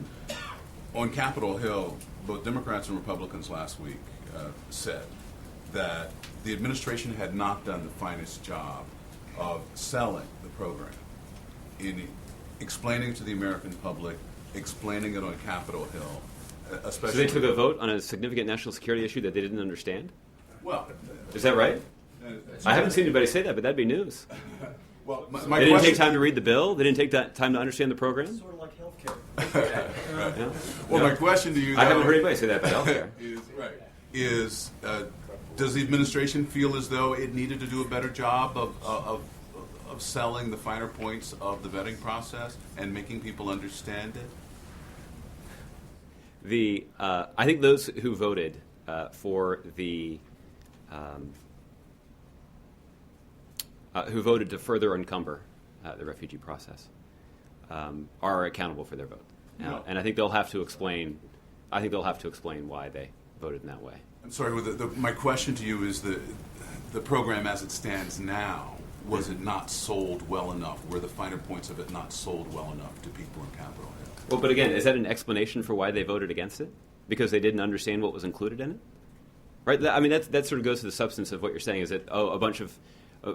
[SPEAKER 11] on Capitol Hill, both Democrats and Republicans last week said that the administration had not done the finest job of selling the program, in explaining to the American public, explaining it on Capitol Hill, especially...
[SPEAKER 1] So they took a vote on a significant national security issue that they didn't understand?
[SPEAKER 11] Well...
[SPEAKER 1] Is that right? I haven't seen anybody say that, but that'd be news.
[SPEAKER 11] Well,
[SPEAKER 1] they didn't take time to read the bill? They didn't take time to understand the program?
[SPEAKER 7] Sort of like healthcare.
[SPEAKER 1] Yeah.
[SPEAKER 11] Well, my question to you, though,
[SPEAKER 1] I haven't heard anybody say that about healthcare.
[SPEAKER 11] Does the administration feel as though it needed to do a better job of selling the finer points of the vetting process and making people understand it?
[SPEAKER 1] I think those who voted for who voted to further encumber the refugee process are accountable for their vote, and I think they'll have to explain. I think they'll have to explain why they voted in that way.
[SPEAKER 11] I'm sorry. My question to you is the program as it stands now. was it not sold well enough? Were the finer points of it not sold well enough to people in Capitol Hill?
[SPEAKER 1] Well, but again, is that an explanation for why they voted against it? Because they didn't understand what was included in it? Right? I mean, that sort of goes to the substance of what you're saying, is that, a bunch of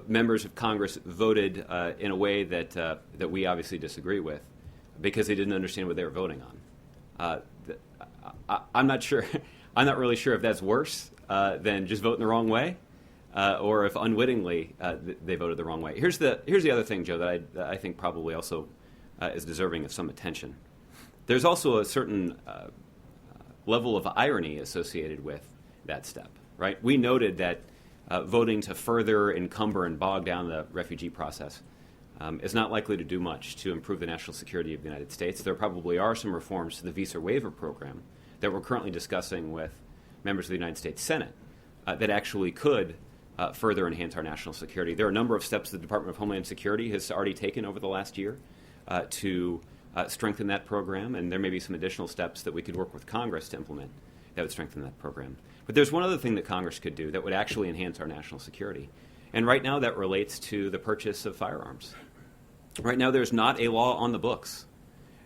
[SPEAKER 1] members of Congress voted in a way that we obviously disagree with because they didn't understand what they were voting on. I'm not sure. I'm not really sure if that's worse than just voting the wrong way, or if unwittingly they voted the wrong way. Here's the other thing, Joe, that I think probably also is deserving of some attention. There's also a certain level of irony associated with that step, right? We noted that voting to further encumber and bog down the refugee process is not likely to do much to improve the national security of the United States. There probably are some reforms to the visa waiver program that we're currently discussing with members of the United States Senate that actually could further enhance our national security. There are a number of steps the Department of Homeland Security has already taken over the last year to strengthen that program, and there may be some additional steps that we could work with Congress to implement that would strengthen that program. But there's one other thing that Congress could do that would actually enhance our national security, and right now that relates to the purchase of firearms. Right now there's not a law on the books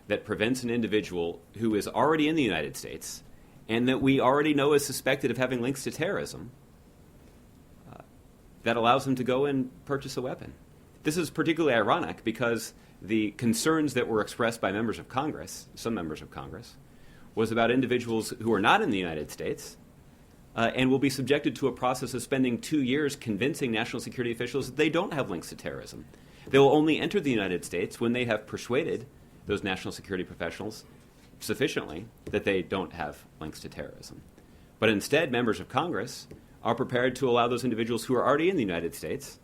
[SPEAKER 1] that prevents an individual who is already in the United States and that we already know is suspected of having links to terrorism that allows them to go and purchase a weapon. This is particularly ironic because the concerns that were expressed by members of Congress, some members of Congress, was about individuals who are not in the United States and will be subjected to a process of spending 2 years convincing national security officials that they don't have links to terrorism. They will only enter the United States when they have persuaded those national security professionals sufficiently that they don't have links to terrorism. But instead, members of Congress are prepared to allow those individuals who are already in the United States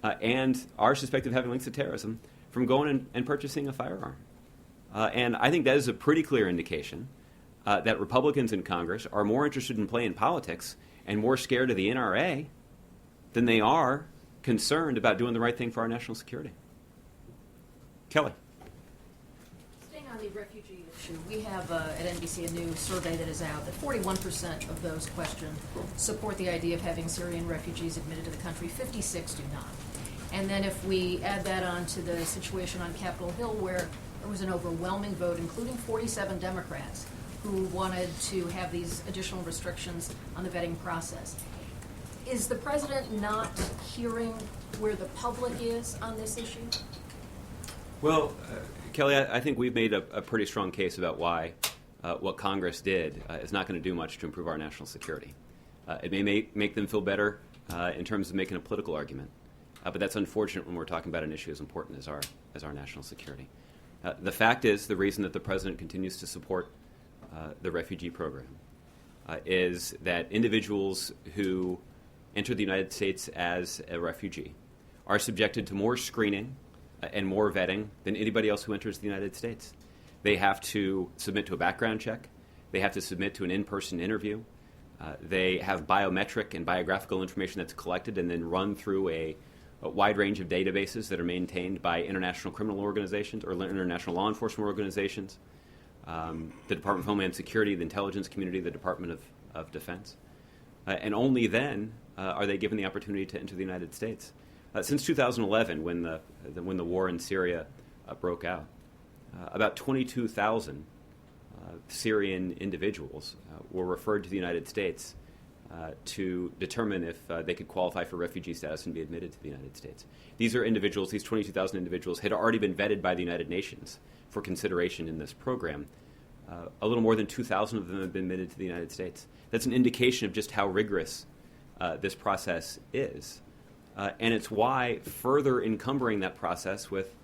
[SPEAKER 1] and are suspected of having links to terrorism from going and purchasing a firearm. And I think that is a pretty clear indication that Republicans in Congress are more interested in playing politics and more scared of the NRA than they are concerned about doing the right thing for our national security. Kelly.
[SPEAKER 12] Staying on the refugee issue, we have at NBC a new survey that is out that 41% of those questioned support the idea of having Syrian refugees admitted to the country, 56 do not. And then if we add that on to the situation on Capitol Hill where there was an overwhelming vote, including 47 Democrats, who wanted to have these additional restrictions on the vetting process. Is the president not hearing where the public is on this issue?
[SPEAKER 1] Well, Kelly, I think we've made a pretty strong case about why what Congress did is not going to do much to improve our national security. It may make them feel better in terms of making a political argument, but that's unfortunate when we're talking about an issue as important as our national security. The fact is, the reason that the president continues to support the refugee program is that individuals who enter the United States as a refugee are subjected to more screening and more vetting than anybody else who enters the United States. They have to submit to a background check. They have to submit to an in-person interview. They have biometric and biographical information that's collected and then run through a wide range of databases that are maintained by international criminal organizations or international law enforcement organizations, the Department of Homeland Security, the intelligence community, the Department of Defense. And only then are they given the opportunity to enter the United States. Since 2011, when the war in Syria broke out, about 22,000 Syrian individuals were referred to the United States to determine if they could qualify for refugee status and be admitted to the United States. These are individuals, these 22,000 individuals had already been vetted by the United Nations for consideration in this program. A little more than 2,000 of them have been admitted to the United States. That's an indication of just how rigorous this process is. And it's why further encumbering that process with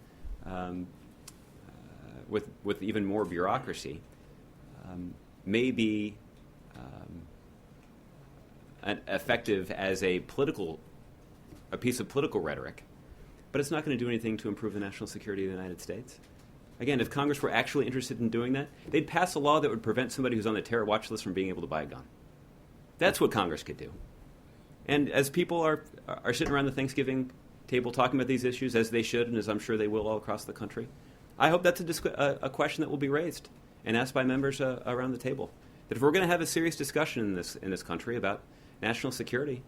[SPEAKER 1] even more bureaucracy may be effective as a piece of political rhetoric, but it's not going to do anything to improve the national security of the United States. Again, if Congress were actually interested in doing that, they'd pass a law that would prevent somebody who's on the terror watch list from being able to buy a gun. That's what Congress could do. And as people are sitting around the Thanksgiving table talking about these issues, as they should, and as I'm sure they will all across the country, I hope that's a question that will be raised and asked by members around the table. That if we're going to have a serious discussion in this country about national security,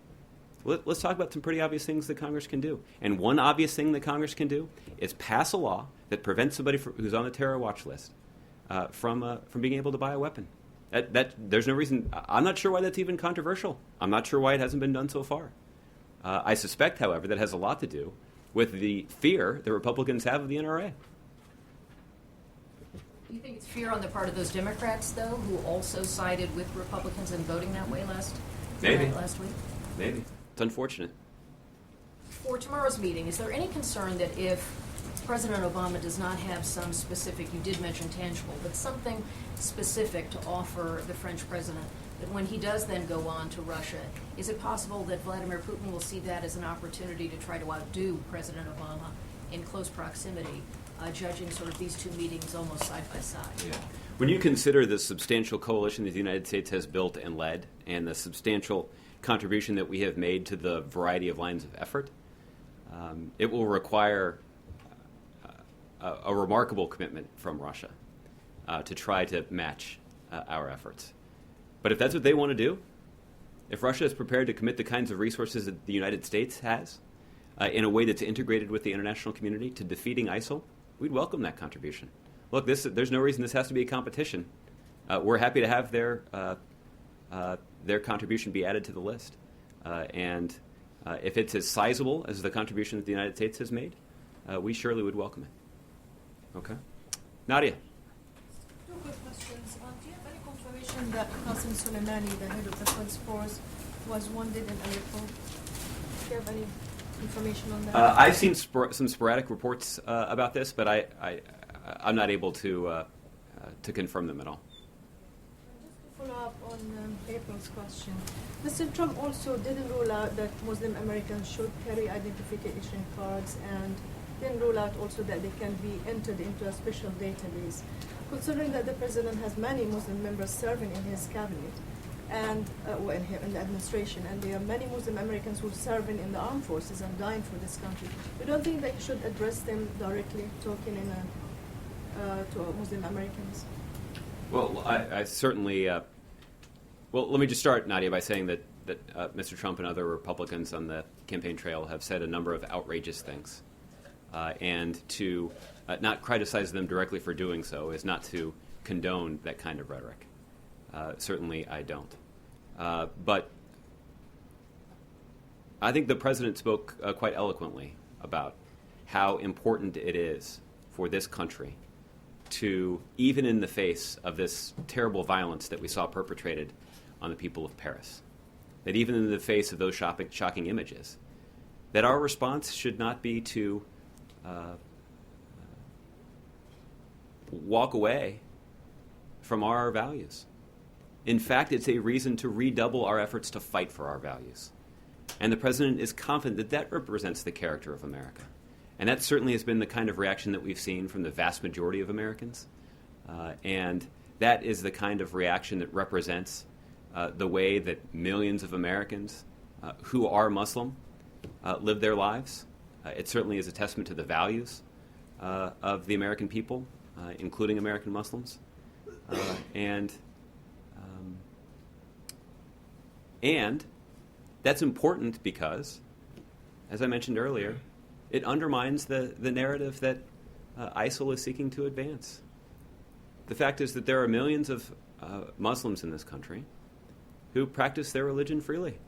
[SPEAKER 1] Let's talk about some pretty obvious things that Congress can do. And one obvious thing that Congress can do is pass a law that prevents somebody who's on the terror watch list from being able to buy a weapon. There's no reason. I'm not sure why that's even controversial. I'm not sure why it hasn't been done so far. I suspect, however, that has a lot to do with the fear that Republicans have of the NRA.
[SPEAKER 12] Do you think it's fear on the part of those Democrats, though, who also sided with Republicans in voting that way last week?
[SPEAKER 1] Maybe. It's unfortunate.
[SPEAKER 12] For tomorrow's meeting, is there any concern that if President Obama does not have some specific, you did mention tangible, but something specific to offer the French president, that when he does then go on to Russia, is it possible that Vladimir Putin will see that as an opportunity to try to outdo President Obama in close proximity, judging sort of these two meetings almost side by side?
[SPEAKER 1] Yeah. When you consider the substantial coalition that the United States has built and led, and the substantial contribution that we have made to the variety of lines of effort, it will require a remarkable commitment from Russia to try to match our efforts. But if that's what they want to do, if Russia is prepared to commit the kinds of resources that the United States has in a way that's integrated with the international community to defeating ISIL, we'd welcome that contribution. Look, there's no reason this has to be a competition. We're happy to have their contribution be added to the list. And if it's as sizable as the contribution that the United States has made, we surely would welcome it. Okay? Nadia.
[SPEAKER 13] Two quick questions. Do you have any confirmation that Qasem Soleimani, the head of the Quds Force, was wounded in Aleppo? Do you have any information on that?
[SPEAKER 1] I've seen some sporadic reports about this, but I'm not able to confirm them at all.
[SPEAKER 13] Just to follow up on April's question, Mr. Trump also didn't rule out that Muslim Americans should carry identification cards, and didn't rule out also that they can be entered into a special database. Considering that the president has many Muslim members serving in his cabinet and in the administration, and there are many Muslim Americans who are serving in the armed forces and dying for this country, we don't think that you should address them directly, talking to Muslim Americans.
[SPEAKER 1] Well, I certainly. Well, let me just start, Nadia, by saying that Mr. Trump and other Republicans on the campaign trail have said a number of outrageous things. And to not criticize them directly for doing so is not to condone that kind of rhetoric. Certainly I don't. But I think the president spoke quite eloquently about how important it is for this country to, even in the face of this terrible violence that we saw perpetrated on the people of Paris, that even in the face of those shocking images, that our response should not be to walk away from our values. In fact, it's a reason to redouble our efforts to fight for our values. And the president is confident that that represents the character of America. And that certainly has been the kind of reaction that we've seen from the vast majority of Americans. And that is the kind of reaction that represents the way that millions of Americans who are Muslim live their lives. It certainly is a testament to the values of the American people, including American Muslims. And that's important because, as I mentioned earlier, it undermines the narrative that ISIL is seeking to advance. The fact is that there are millions of Muslims in this country who practice their religion freely.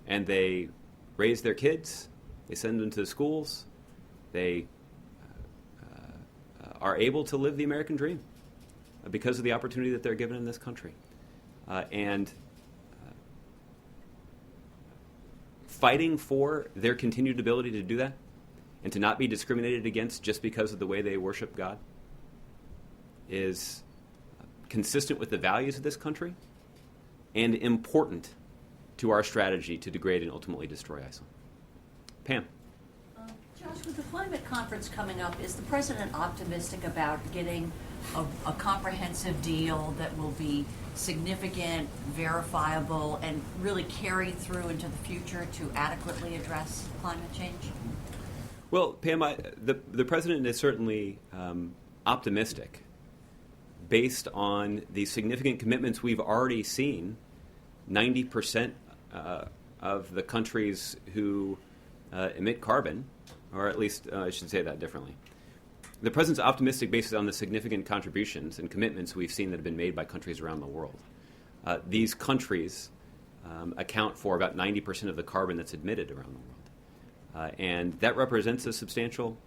[SPEAKER 1] And they raise their kids, they send them to schools, they are able to live the American dream because of the opportunity that they're given in this country. And fighting for their continued ability to do that and to not be discriminated against just because of the way they worship God is consistent with the values of this country and important to our strategy to degrade and ultimately destroy ISIL. Pam.
[SPEAKER 14] Josh, with the climate conference coming up, is the president optimistic about getting a comprehensive deal that will be significant, verifiable, and really carry through into the future to adequately address climate change?
[SPEAKER 1] Well, Pam, the president is certainly optimistic based on the significant commitments we've already seen. 90% of the countries who emit carbon, or at least I should say that differently. The President's optimistic based on the significant contributions and commitments we've seen that have been made by countries around the world. These countries account for about 90% of the carbon that's emitted around the world. And that represents a substantial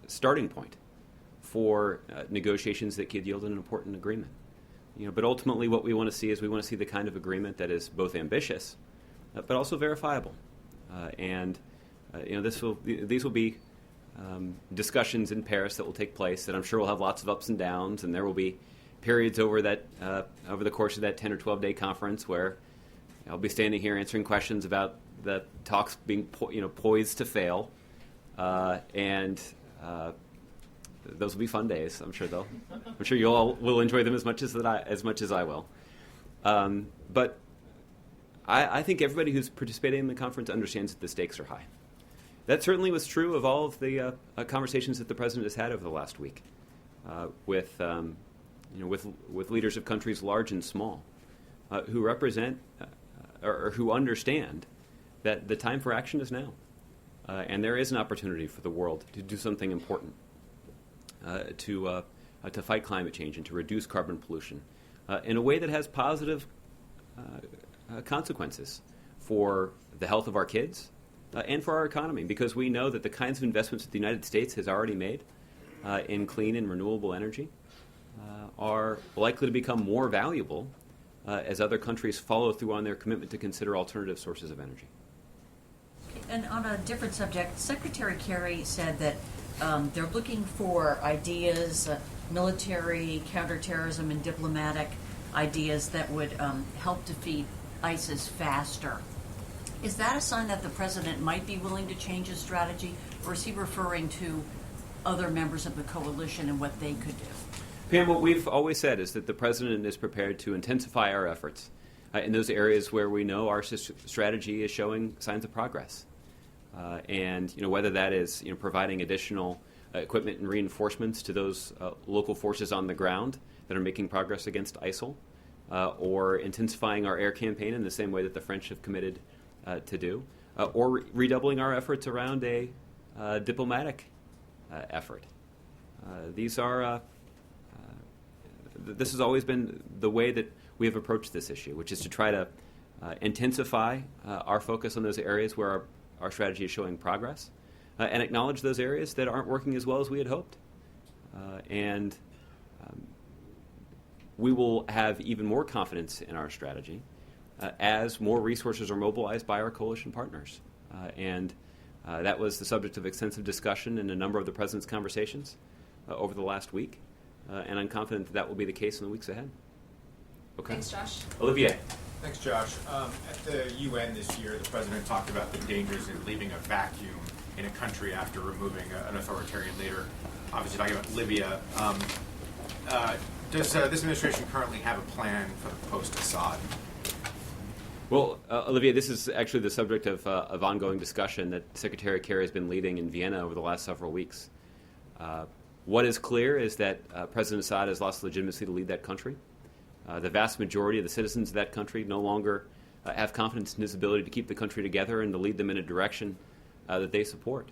[SPEAKER 1] starting point for negotiations that could yield an important agreement. But ultimately what we want to see is we want to see the kind of agreement that is both ambitious but also verifiable. These will be discussions in Paris that will take place that I'm sure will have lots of ups and downs, and there will be periods over the course of that 10 or 12-day conference where I'll be standing here answering questions about the talks being poised to fail, and those will be fun days. I'm sure you all will enjoy them as much as I will. But I think everybody who's participating in the conference understands that the stakes are high. That certainly was true of all of the conversations that the President has had over the last week with leaders of countries large and small who represent or who understand that the time for action is now. And there is an opportunity for the world to do something important to fight climate change and to reduce carbon pollution in a way that has positive consequences for the health of our kids and for our economy, because we know that the kinds of investments that the United States has already made in clean and renewable energy are likely to become more valuable as other countries follow through on their commitment to consider alternative sources of energy.
[SPEAKER 14] And on a different subject, Secretary Kerry said that they're looking for ideas, military, counterterrorism, and diplomatic ideas that would help defeat ISIS faster. Is that a sign that the President might be willing to change his strategy, or is he referring to other members of the coalition and what they could do?
[SPEAKER 1] Pam, what we've always said is that the President is prepared to intensify our efforts in those areas where we know our strategy is showing signs of progress. And whether that is providing additional equipment and reinforcements to those local forces on the ground that are making progress against ISIL, or intensifying our air campaign in the same way that the French have committed to do, or redoubling our efforts around a diplomatic effort. This has always been the way that we have approached this issue, which is to try to intensify our focus on those areas where our strategy is showing progress, and acknowledge those areas that aren't working as well as we had hoped. We will have even more confidence in our strategy as more resources are mobilized by our coalition partners. That was the subject of extensive discussion in a number of the President's conversations over the last week. And I'm confident that will be the case in the weeks ahead. Okay.
[SPEAKER 2] Thanks, Josh.
[SPEAKER 1] Olivier.
[SPEAKER 15] Thanks, Josh. At the UN this year, the President talked about the dangers of leaving a vacuum in a country after removing an authoritarian leader. Obviously, talking about Libya. Does this administration currently have a plan for the post-Assad?
[SPEAKER 1] Well, Olivier, this is actually the subject of ongoing discussion that Secretary Kerry has been leading in Vienna over the last several weeks. What is clear is that President Assad has lost legitimacy to lead that country. The vast majority of the citizens of that country no longer have confidence in his ability to keep the country together and to lead them in a direction that they support.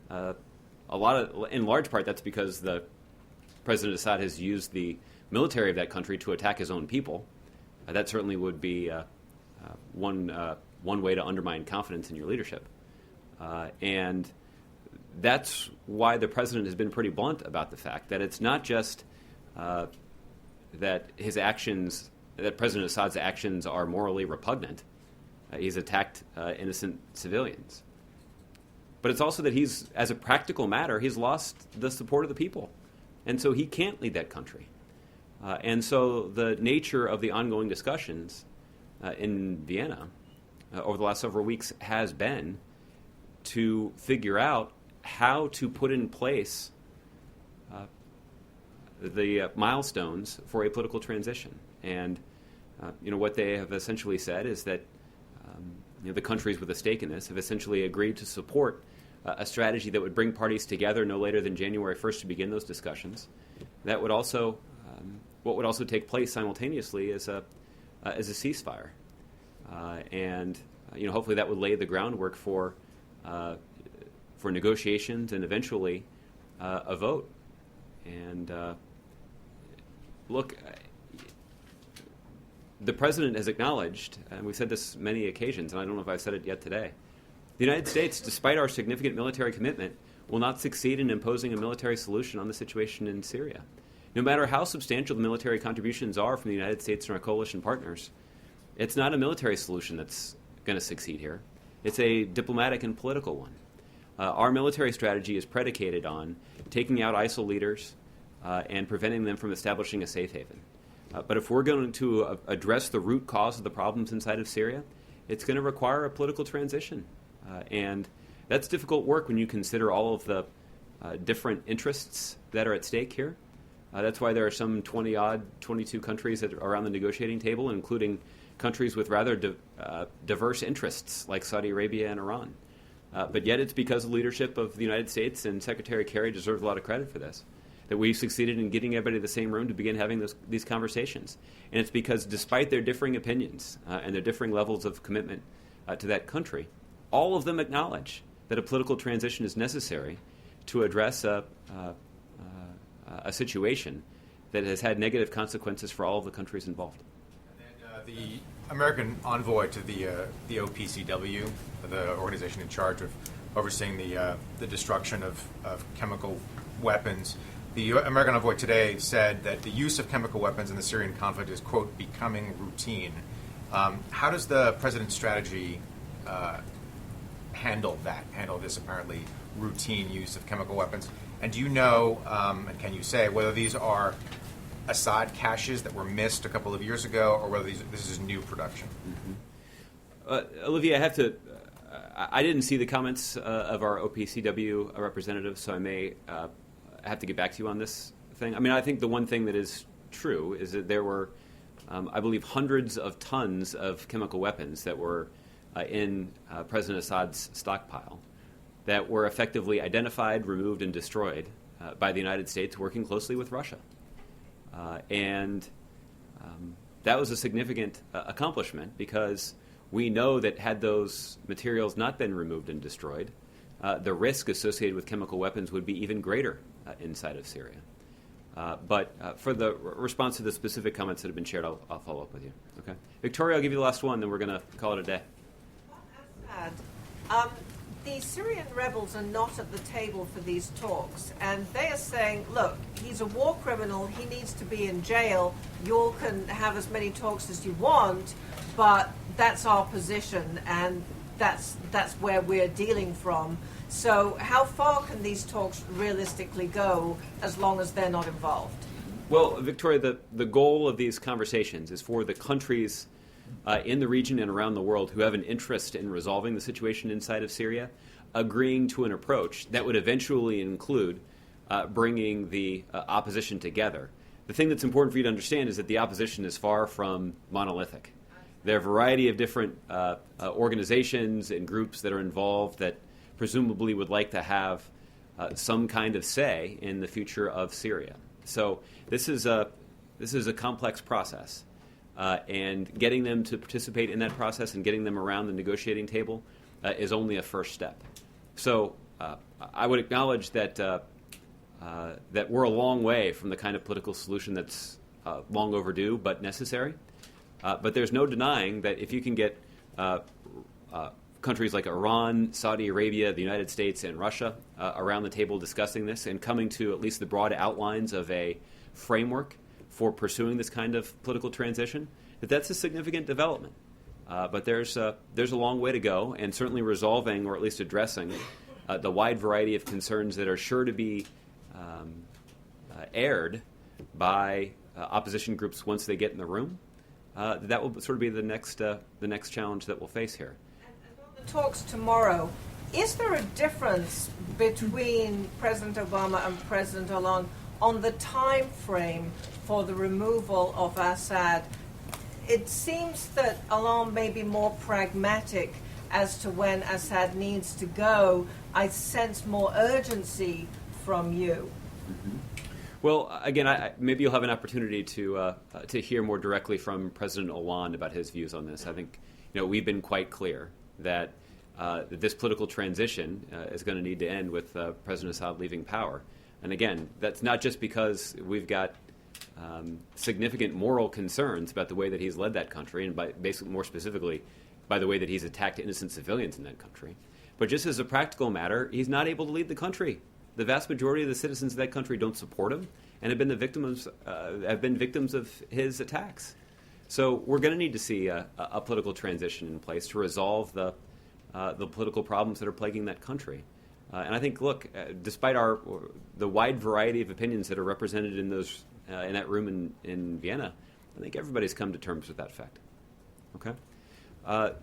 [SPEAKER 1] In large part, that's because the President Assad has used the military of that country to attack his own people. That certainly would be one way to undermine confidence in your leadership. And that's why the President has been pretty blunt about the fact that it's not just that President Assad's actions are morally repugnant. He's attacked innocent civilians. But it's also that as a practical matter, he's lost the support of the people. And so he can't lead that country. And so the nature of the ongoing discussions in Vienna over the last several weeks has been to figure out how to put in place the milestones for a political transition. And what they have essentially said is that the countries with a stake in this have essentially agreed to support a strategy that would bring parties together no later than January 1st to begin those discussions. That would also, what would also take place simultaneously is a as a ceasefire. And hopefully that would lay the groundwork for negotiations and eventually a vote. And look, the president has acknowledged, and we've said this many occasions, and I don't know if I've said it yet today, the United States, despite our significant military commitment, will not succeed in imposing a military solution on the situation in Syria. No matter how substantial the military contributions are from the United States and our coalition partners, it's not a military solution that's going to succeed here. It's a diplomatic and political one. Our military strategy is predicated on taking out ISIL leaders and preventing them from establishing a safe haven. But if we're going to address the root cause of the problems inside of Syria, it's going to require a political transition. And that's difficult work when you consider all of the different interests that are at stake here. That's why there are some 22 countries that are around the negotiating table, including countries with rather diverse interests like Saudi Arabia and Iran. But yet it's because of the leadership of the United States, and Secretary Kerry deserves a lot of credit for this, that we've succeeded in getting everybody in the same room to begin having these conversations. And it's because despite their differing opinions and their differing levels of commitment to that country, all of them acknowledge that a political transition is necessary to address a situation that has had negative consequences for all of the countries involved.
[SPEAKER 15] And then the American envoy to the OPCW, the organization in charge of overseeing the destruction of chemical weapons, the American envoy today said that the use of chemical weapons in the Syrian conflict is, quote, becoming routine. How does the president's strategy handle this apparently routine use of chemical weapons? And do you know, and can you say, whether these are Assad caches that were missed a couple of years ago, or whether this is new production?
[SPEAKER 1] Olivia, I have to. I didn't see the comments of our OPCW representative, so I may have to get back to you on this thing. I mean, I think the one thing that is true is that there were, I believe, hundreds of tons of chemical weapons that were in President Assad's stockpile that were effectively identified, removed, and destroyed by the United States working closely with Russia. And that was a significant accomplishment, because we know that had those materials not been removed and destroyed, the risk associated with chemical weapons would be even greater inside of Syria. But for the response to the specific comments that have been shared, I'll follow up with you. Okay, Victoria, I'll give you the last one, then we're going to call it a day.
[SPEAKER 16] The Syrian rebels are not at the table for these talks, and they are saying, look, he's a war criminal, he needs to be in jail, you all can have as many talks as you want, but that's our position, and that's where we're dealing from. So how far can these talks realistically go as long as they're not involved?
[SPEAKER 1] Well, Victoria, the goal of these conversations is for the countries in the region and around the world who have an interest in resolving the situation inside of Syria agreeing to an approach that would eventually include bringing the opposition together. The thing that's important for you to understand is that the opposition is far from monolithic. There are a variety of different organizations and groups that are involved that presumably would like to have some kind of say in the future of Syria. So this is a complex process. And getting them to participate in that process and getting them around the negotiating table is only a first step. So I would acknowledge that that we're a long way from the kind of political solution that's long overdue but necessary. But there's no denying that if you can get countries like Iran, Saudi Arabia, the United States, and Russia around the table discussing this and coming to at least the broad outlines of a framework for pursuing this kind of political transition, that's a significant development. But there's a long way to go, and certainly resolving or at least addressing the wide variety of concerns that are sure to be aired by opposition groups once they get in the room. That will sort of be the next challenge that we'll face here.
[SPEAKER 16] And the talks tomorrow, is there a difference between President Obama and President Hollande on the time frame for the removal of Assad? It seems that Hollande may be more pragmatic as to when Assad needs to go. I sense more urgency from you.
[SPEAKER 1] Mm-hmm. Well, again, maybe you'll have an opportunity to hear more directly from President Hollande about his views on this. I think we've been quite clear that this political transition is going to need to end with President Assad leaving power. And again, that's not just because we've got significant moral concerns about the way that he's led that country, and basically more specifically by the way that he's attacked innocent civilians in that country, but just as a practical matter, he's not able to lead the country. The vast majority of the citizens of that country don't support him and have been victims of his attacks. So we're going to need to see a political transition in place to resolve the political problems that are plaguing that country. And I think, look, despite the wide variety of opinions that are represented in that room in Vienna, I think everybody's come to terms with that fact. Okay.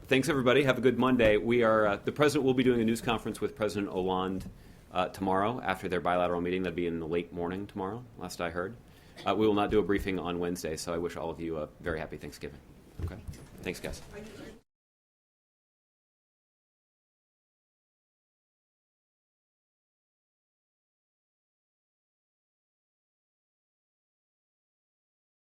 [SPEAKER 1] Thanks, everybody. Have a good Monday. The president will be doing a news conference with President Hollande tomorrow after their bilateral meeting. That'll be in the late morning tomorrow, last I heard. We will not do a briefing on Wednesday, so I wish all of you a very happy Thanksgiving. Okay. Thanks, guys.